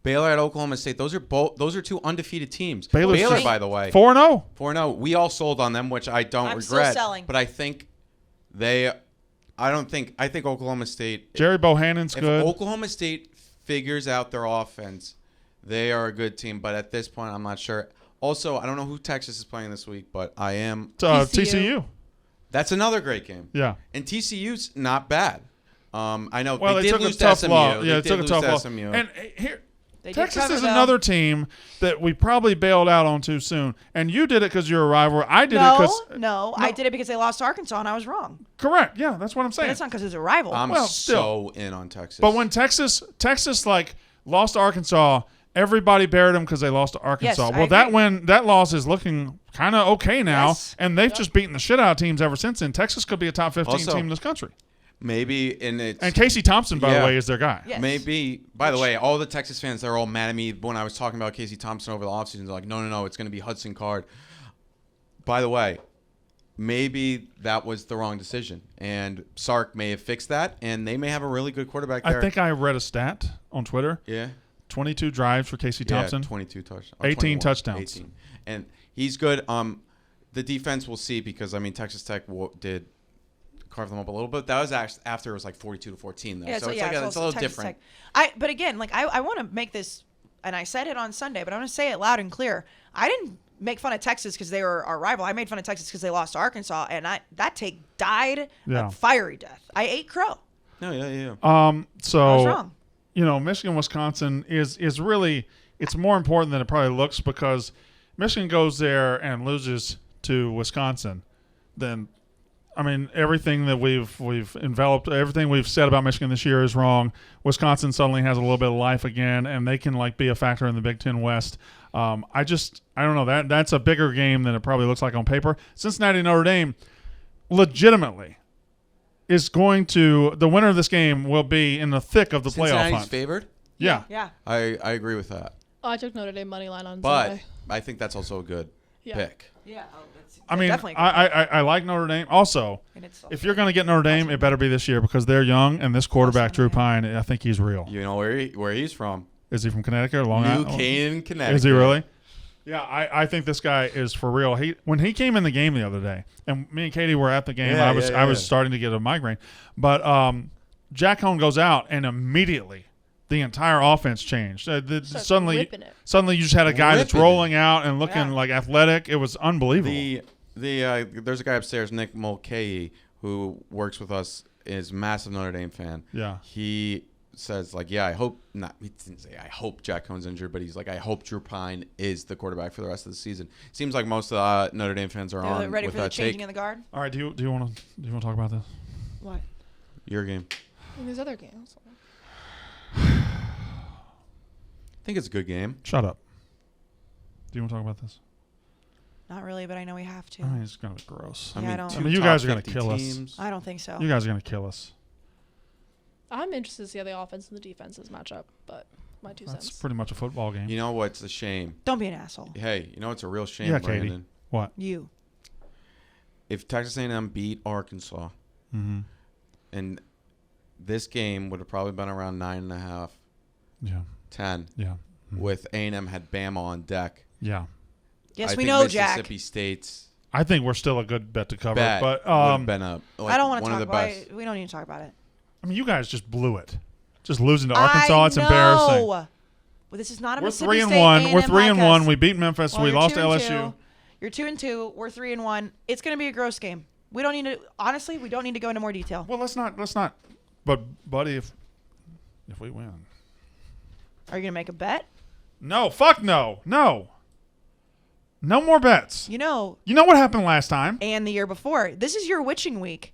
Baylor at Oklahoma State. Those are two undefeated teams. Baylor's Baylor, just by the way, 4-0. 4-0. We all sold on them, which I don't I'm still regret. selling. But I think I think Oklahoma State. Jerry Bohannon's If good. Oklahoma State figures out their offense, they are a good team. But at this point, I'm not sure. Also, I don't know who Texas is playing this week, but I am. TCU. That's another great game. Yeah. And TCU's not bad. I know Well, they they did took a lose to tough SMU. loss. They Yeah, they did took a lose tough to loss. SMU. And here, They did Texas cover, is though. another team that we probably bailed out on too soon. And you did it because you're a rival. I did it because No, I did it because they lost to Arkansas and I was wrong. correct. Yeah, that's what I'm saying. That's not because it's a rival. I'm Well, so in on Texas. But when Texas like lost to Arkansas, everybody buried them because they lost to Arkansas. I Well, that agree. that loss is looking kind of okay now, Yes. and they've just beaten the shit out of teams ever since. And Texas could be a top 15 Also- team in this country. maybe and it's And Casey Thompson, by Yeah. the way, is their guy. Yes. maybe. By the way, all the Texas fans, they're all mad at me when I was talking about Casey Thompson over the offseason. They're like, no, it's going to be Hudson Card. By the way, maybe that was the wrong decision, and Sark may have fixed that, and they may have a really good quarterback there. I think I read a stat on Twitter. Yeah. 22 drives for Kayce Thompson. 22 touchdowns. 18 touchdowns. 18. And he's good. The defense we'll see because, Texas Tech did carve them up a little bit. That was actually after it was like 42-14, though. Yeah, so it's a little different. But again, I want to make this, and I said it on Sunday, but I'm going to say it loud and clear. I didn't make fun of Texas because they were our rival. I made fun of Texas because they lost to Arkansas, and that take died a fiery death. I ate crow. No, yeah. So I was wrong. Michigan, Wisconsin is really, it's more important than it probably looks because Michigan goes there and loses to Wisconsin. Then, everything that we've enveloped, everything we've said about Michigan this year is wrong. Wisconsin suddenly has a little bit of life again, and they can be a factor in the Big Ten West. I don't know, that's a bigger game than it probably looks like on paper. Cincinnati, Notre Dame, legitimately is going to, the winner of this game will be in the thick of the playoff Cincinnati's hunt. favored? Yeah. Yeah. I agree with that. Oh, I took Notre Dame money line on But Sunday. I think that's also a good pick. Yeah. That's definitely. a good pick. I like Notre Dame. Also, And it's if you're going to get Notre Dame, it better be this year because they're young, and this quarterback, Drew Pine, I think he's real. You know where he's from? Is he from Connecticut or Long Island? New Canaan, Connecticut. Is he really? Yeah, I think this guy is for real. When he came in the game the other day, and me and Katie were at the game, I was starting to get a migraine. But Jack Cohn goes out, and immediately the entire offense changed. Suddenly you just had a guy that's rolling out and looking like athletic. It was unbelievable. There's a guy upstairs, Nick Mulcahy, who works with us, is a massive Notre Dame fan. Yeah. He says, I hope not. He didn't say, I hope Jack Cohn's injured, but he's like, I hope Drew Pine is the quarterback for the rest of the season. Seems like most of the Notre Dame fans are on ready with for the that changing take. of the guard. All right, do you want to talk about this? What? Your game. And there's other games. I think it's a good game. Shut up. Do you want to talk about this? Not really, but I know we have to. It's going to be gross. Yeah, I don't- two you top guys are going to 50 kill teams. us. I don't think so. You guys are going to kill us. I'm interested to see how the offense and the defenses match up, but my two That's cents. pretty much a football game. You know what's a shame? Don't be an asshole. Hey, you know what's a real shame, Yeah, Brandon? Katie. What? You. If Texas A&M beat Arkansas, and this game would have probably been around 9.5, 10, with A&M had Bama on deck. Yeah. Yes, I we think know, Jack. Mississippi State's I think we're still a good bet to cover. bet But would have been a, I don't want to one talk of the about best. it. We don't need to talk about it. you guys just blew it. Just losing to Arkansas, it's embarrassing. Well, this is not a We're Mississippi 3-1. State We're A&M 3-1. podcast. We beat Memphis. Well, we you're lost to 2-2. LSU. You're 2-2. We're 3-1. It's going to be a gross game. We don't need to. Honestly, we don't need to go into more detail. Well, let's not. But buddy, if we win, Are you going to make a bet? no, fuck no, no more bets. You know what happened last time? and the year before. This is your witching week.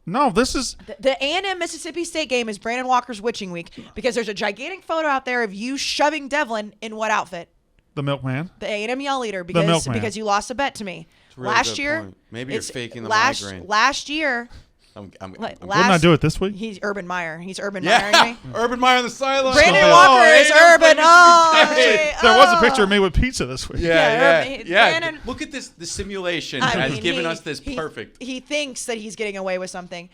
No, this is The A&M Mississippi State game is Brandon Walker's witching week because there's a gigantic photo out there of you shoving Devlin in what outfit? the milkman. The A&M yell leader milkman. because you lost a bet to me. It's a really Last good year, point. Maybe you're faking the last migraine. Last year, Wouldn't I do it this week? He's Urban Meyer. He's Urban Meyer. Ain't he? Urban Meyer on the sideline. Brandon Oh, Walker is A&M Urban. played There was a picture of me with pizza this week. Yeah, Brandon- Look at this. The simulation I has mean, given us this perfect. He thinks that he's getting away with something.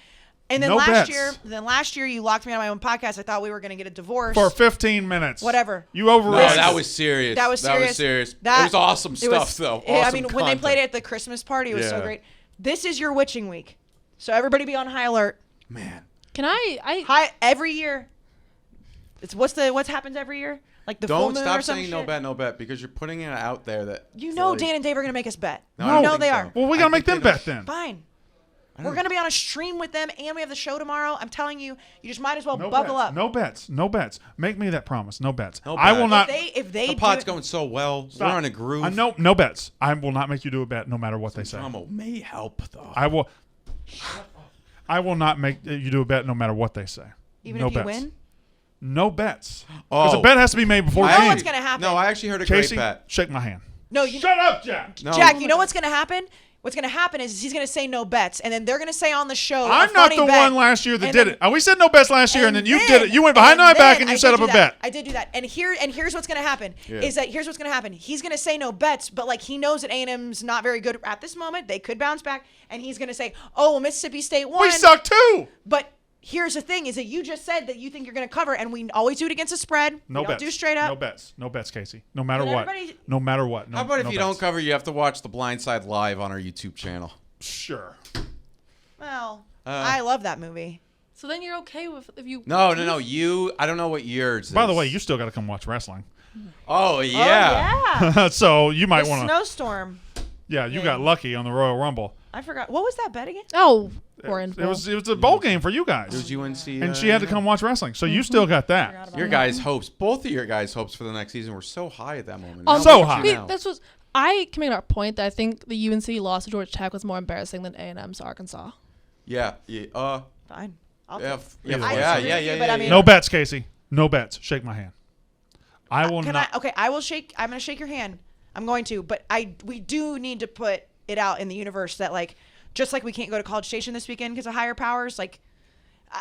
And then No last bets. year, you locked me on my own podcast. I thought we were going to get a divorce. For 15 minutes. Whatever. You overrode. No, it. that was serious. That was serious. it was awesome stuff, though. I Awesome mean, when they content. played it at the Christmas party, it was so Yeah. great. This is your witching week, so everybody be on high alert. Man. Can I High every year. It's what's happens every year, like the full Don't moon stop or some saying shit. no bet because you're putting it out there that You know, like- Dan and Dave are going to make us bet. No, you I don't know think they so. are. Well, we I got to make think them they bet then. Fine. I We're don't- going to be on a stream with them, and we have the show tomorrow. I'm telling you, you just might as well No buckle bets. up. No bets. No bets. Make me that promise. No bets. No I will bets. not. If they The do pod's it- going so well. Stop. We're on a groove. No bets. I will not make you do a bet no matter what they say. Drama may help though. I will not make you do a bet no matter what they say. even no if you bets. win, No bets. Because a Oh. bet has to be made before you the know game. what's going to happen. No, I actually heard a great Casey, bet. shake my hand. No, you Shut up, Jack. No. Jack, you know what's going to happen? what's going to happen is he's going to say no bets, and then they're going to say on the show, I'm not the one last year that and did then- it. We said no bets last year, and then you did it. You went and behind my back then and you I set did up a do bet. that. I did do that. And here's what's going to happen is that here's what's going to happen. He's going to say no bets, but like he knows that A&M's not very good at this moment. They could bounce back, and he's going to say, oh, well, Mississippi State won. We suck too. But here's the thing: is that you just said that you think you're going to cover, and we always do it against a spread. No we bets. don't do straight up. No bets. No bets, Casey. No matter But what. everybody- No matter what. No, How about if no you bets. don't cover, you have to watch The Blind Side live on our YouTube channel. Sure. Well, I love that movie. So then you're okay with if you. No. I don't know what yours is. By the way, you still got to come watch wrestling. Oh, yeah. Oh, yeah. So you might The want to. snowstorm. Yeah, you got lucky on the Royal Rumble. I forgot. What was that bet again? Oh, Orange It Bowl. was a bowl game for you guys. It was UNC. And she had to come watch wrestling. So you still got that. Your guys' hopes, both of your guys' hopes for the next season were so high at that moment. Um, Now So look at high. you Wait, now. that's what I can make our point that I think the UNC loss to Georgia Tech was more embarrassing than A&M's to Arkansas. Yeah. Fine. I'll Yeah. take Yeah. I Yeah. disagree Yeah. with you, Yeah. but I Yeah. mean- No bets, Casey. No bets. Shake my hand. I will Can not. I will shake. I'm going to shake your hand. I'm going to, but we do need to put it out in the universe that like, just like we can't go to College Station this weekend because of higher powers. Like,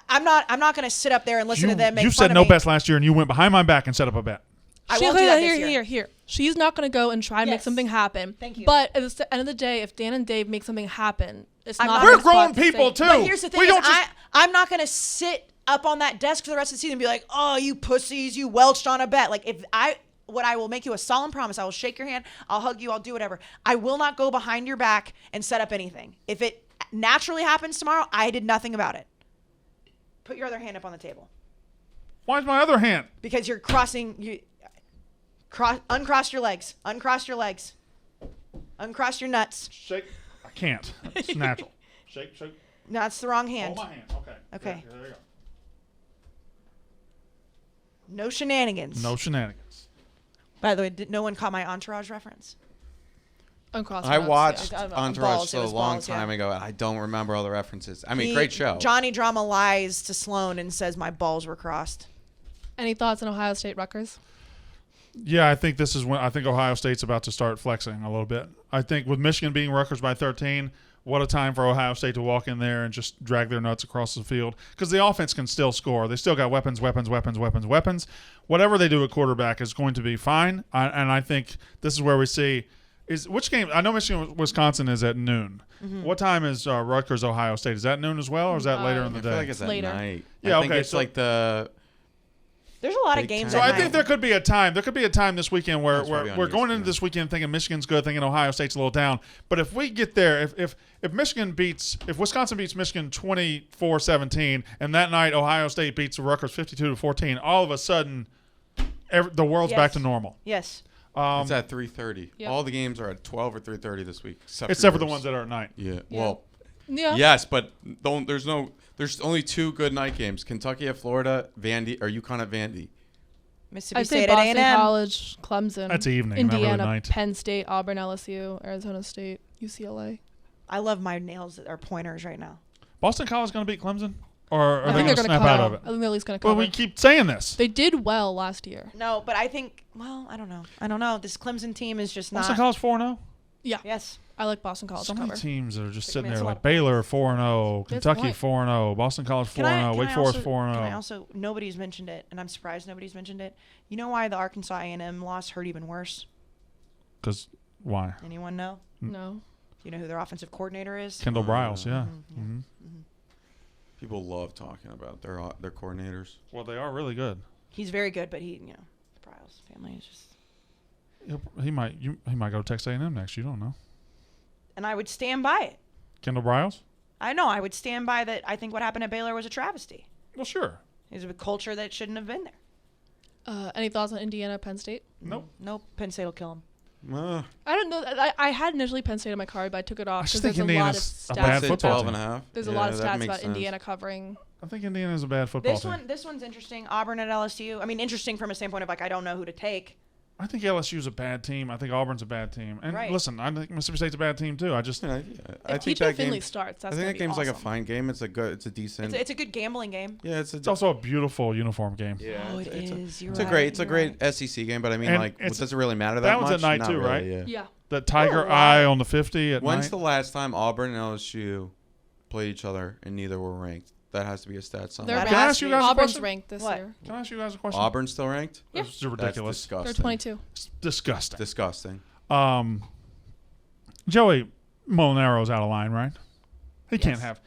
I'm not going to sit up there and listen to them make You fun said of no me. bets last year, and you went behind my back and set up a bet. I won't do that this year. Here. She's not going to go and try and make Yes. something happen. Thank you. But at the end of the day, if Dan and Dave make something happen, it's I'm not. not- their We're grown spot to people, say- too. But here's the thing: We is don't just- I'm not going to sit up on that desk for the rest of the season and be like, "Oh, you pussies, you welched on a bet." Like what I will make you a solemn promise. I will shake your hand. I'll hug you. I'll do whatever. I will not go behind your back and set up anything. If it naturally happens tomorrow, I did nothing about it. Put your other hand up on the table Why's my other hand? because you're uncross your legs. Uncross your legs. Uncross your nuts. Shake. I can't. It's natural. Shake. No, that's the wrong hand. Hold my hand. Okay. Okay. Yeah, there you go. No shenanigans. No shenanigans. By the way, no one caught my Entourage reference? Uncrossed I nuts, watched yeah. Entourage Balls, it a was long balls, yeah. time ago, and I don't remember all the references. I mean, great show. Johnny Drama lies to Sloan and says my balls were crossed. Any thoughts on Ohio State Rutgers? Yeah, I think this is when I think Ohio State's about to start flexing a little bit. I think with Michigan beating Rutgers by 13, what a time for Ohio State to walk in there and just drag their nuts across the field because the offense can still score. They still got weapons. Whatever they do at quarterback is going to be fine. And I think this is where we see is which game. I know Michigan Wisconsin is at noon. Mm-hmm. What time is Rutgers Ohio State? Is that noon as well, or is that later in the I day? feel like it's at Later. night. Yeah, I think okay, it's so- like the. There's a lot of Big games. time. So at I think night. there could be a time. There could be a time this weekend where That's probably on we're going ESPN. into this weekend thinking Michigan's good, thinking Ohio State's a little down. But if we get there, if Wisconsin beats Michigan 24-17, and that night Ohio State beats Rutgers 52-14, all of a sudden the world's back to normal. Yes. It's at 3:30. Yep. All the games are at 12 or 3:30 this week, Except for the yours. ones that are at night. Yeah. Yeah. Well, Yeah. yes, but there's only two good night games: Kentucky at Florida, Vandy, or UConn at Vandy. Mississippi I'd say State at Boston A&M. College, Clemson. That's evening, not really Indiana, night. Penn State, Auburn, LSU, Arizona State, UCLA. I love my nails that are pointers right now. Boston College going to beat Clemson, or are I they think going they're to going to snap cover. out of it? I think they're at least going to Well, cover. we keep saying this. They did well last year. No, but I think, well, I don't know. This Clemson team is just not. Boston College 4-0. Yeah, Yes. I like Boston College So to many cover. teams that are just sitting It's there a like lot. Baylor 4-0, That's Kentucky point. 4-0, Boston College 4-0, Wake Forest 4-0. Can I also, nobody's mentioned it, and I'm surprised nobody's mentioned it. You know why the Arkansas A&M loss hurt even worse? Because why? Anyone know? No. Do you know who their offensive coordinator is? Kendall Briles, yeah. Mm-hmm. People love talking about their coordinators. Well, they are really good. He's very good, but the Briles family is just. He might go to Texas A&M next. You don't know. And I would stand by it. Kendall Briles? I know. I would stand by that. I think what happened at Baylor was a travesty. Well, sure. It's a culture that shouldn't have been there. Any thoughts on Indiana, Penn State? Nope. Nope. Penn State will kill him. I don't know. I had initially Penn State on my card, but I took it off I just because think there's a lot of Indiana's a stats. bad Say football 12 and a team. half. There's a Yeah, lot of that stats makes about sense. Indiana covering. I think Indiana's a bad football This team. this one's interesting. Auburn at LSU. I mean, interesting from a standpoint of I don't know who to take. I think LSU's a bad team. I think Auburn's a bad team. And Right. listen, I think Mississippi State's a bad team too. I just I If think TJ that Finley game. starts, I that's think gonna that be game's like a awesome. fine game. It's a decent. It's a good gambling game. Yeah, it's also a beautiful uniform game. Yeah, Oh, it it's is. You're It's a right. great You're right. SEC game, but I mean, And like, it's- does it really matter that that much? one's at night Not too, really, right? Yeah. Yeah. That tiger You're eye right. on the 50 at When's night. the last time Auburn and LSU played each other and neither were ranked? That has to be a stat somewhere. They're That Can I has ask to you be. guys a Auburn's question? ranked this What? year. Can I ask you guys a question? Auburn's still ranked? Yeah. This is ridiculous. That's They're disgusting. 22. It's disgusting. Disgusting. Joey Molinaro's out of line, right? He can't have.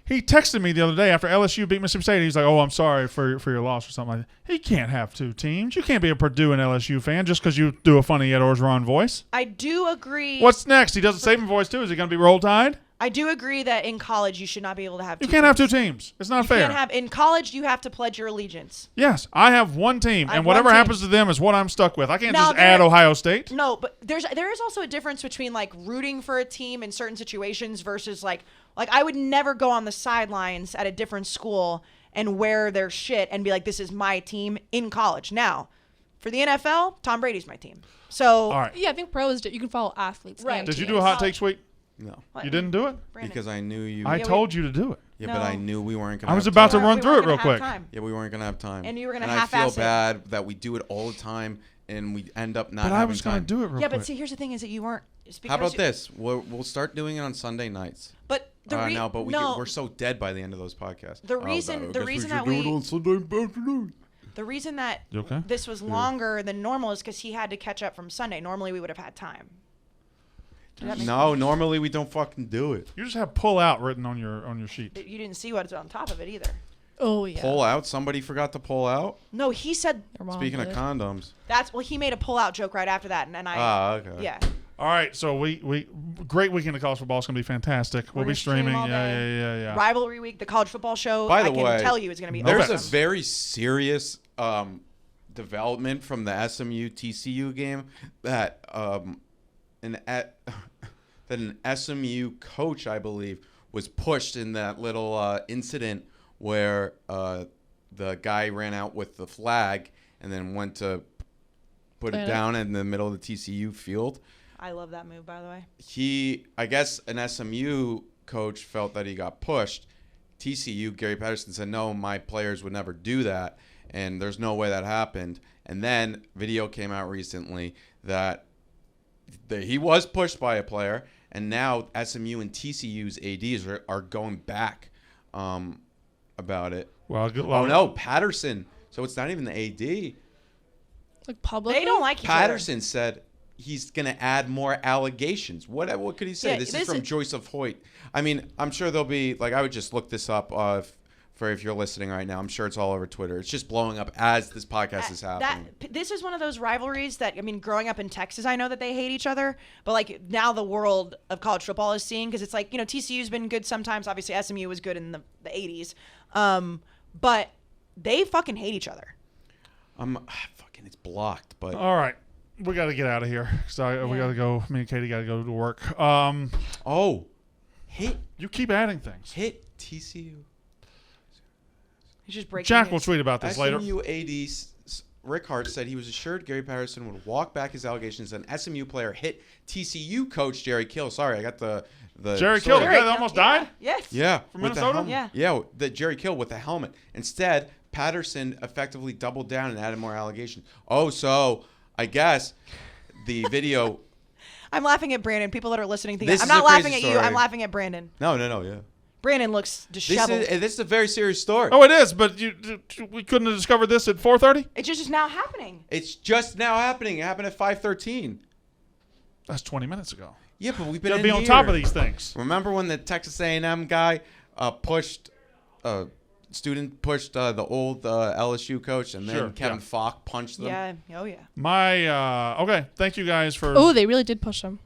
He texted me the other day after LSU beat Mississippi State. He's like, "Oh, I'm sorry for your loss or something like that." He can't have two teams. You can't be a Purdue and LSU fan just because you do a funny Ed Orgeron voice. I do agree. What's next? He does the Saban voice too. Is he going to be Roll Tide? I do agree that in college you should not be able to have. You two can't have two teams. teams. It's not You fair. can't have in college. You have to pledge your allegiance. Yes, I have one team, I have and whatever one team. happens to them is what I'm stuck with. I can't Now, just add there- Ohio State. No, but there is also a difference between like rooting for a team in certain situations versus like I would never go on the sidelines at a different school and wear their shit and be like, this is my team in college. Now, for the NFL, Tom Brady's my team. So All right. Yeah, I think pros you can follow athletes. Right. and Did you teams. do a hot take suite? No. What? You didn't do it? Brandon, Because I knew you. I Yeah, told you to do it. Yeah, but I No. knew we weren't going to I was about to we run weren't through it gonna real have quick. time. Yeah, we weren't going to have time. And you were gonna And I half-ass feel it. bad that we do it all the time and we end up not But having I was going time. to do it real Yeah, quick. but see, here's the thing: is that you weren't. it's How because about you- this? We'll start doing it on Sunday nights. But the No, but no, we're so dead by the end of those podcasts. The Oh, reason- I the guess reason should that do it we- on Sunday afternoon. the reason that You okay? this was longer than normal is because he had to catch up from Sunday. Normally, we would have had time. Does that make No, normally we don't fucking do it. You just have pull out written on your sheet. You didn't see what's on top of it either. Oh yeah. Pull out? Somebody forgot to pull out? No, he said Your mom Speaking of did. condoms. he made a pull-out joke right after that, and I Okay. yeah. All right, so we great weekend of college football. It's going to be fantastic. We'll We're be gonna stream streaming. all day. Yeah. Rivalry week, the college football show. By the I can way, tell you it's going to be There's awesome. a very serious development from the SMU TCU game that an SMU coach, I believe, was pushed in that little incident where the guy ran out with the flag and then went to put it Plant it. down in the middle of the TCU field. I love that move, by the way. I guess an SMU coach felt that he got pushed. TCU, Gary Patterson said, no, my players would never do that, and there's no way that happened. And then video came out recently that he was pushed by a player, and now SMU and TCU's ADs are going back about it. Well, Oh, no, Patterson. So it's not even the AD. Like public. They don't like each Patterson said he's going to add more allegations. What could he say? Yeah, this is from Joseph Hoyt. I mean, I'm sure there'll be, I would just look this up if you're listening right now. I'm sure it's all over Twitter. It's just blowing up as this podcast is happening. This is one of those rivalries that, I mean, growing up in Texas, I know that they hate each other, but now the world of college football is seeing, because it's TCU's been good sometimes. Obviously, SMU was good in the 80s, but they fucking hate each other. Fucking, it's blocked, but all right, we got to get out of here. So we got to go. Me and Katie got to go to work. You keep adding things. Hit TCU. He's just breaking Jack news. will tweet about this later. SMU AD Rick Hart said he was assured Gary Patterson would walk back his allegations that an SMU player hit TCU coach Jerry Kill. Sorry, I got the Jerry Kill, the story. guy that almost died? Yes. Yeah, From with the Minnesota? helmet. Yeah, the Jerry Kill with the helmet. Instead, Patterson effectively doubled down and added more allegations. Oh, so I guess the video. I'm laughing at Brandon. People that are listening think This I'm is not a crazy laughing at you. story. I'm laughing at Brandon. No, yeah. Brandon looks disheveled. This is a very serious story. Oh, it is, but we couldn't have discovered this at 4:30? It's just now happening. It's just now happening. It happened at 5:13. That's 20 minutes ago. Yeah, but we've You been got to in be on here. top of these things. Remember when the Texas A&M guy pushed student pushed the old LSU coach, and then Sure, Kevin yeah. Falk punched them? Yeah. Oh yeah. Okay, thank you guys for. Oh, they really did push him.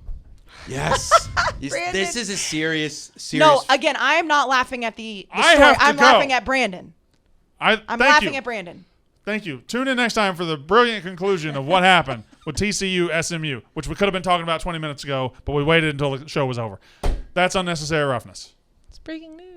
Yes. Brandon. This is a serious. No, again, I am not laughing at the I story. have to I'm go. laughing at Brandon. I'm thank laughing you. at Brandon. Thank you. Tune in next time for the brilliant conclusion of what happened with TCU SMU, which we could have been talking about 20 minutes ago, but we waited until the show was over. That's unnecessary roughness. It's breaking news.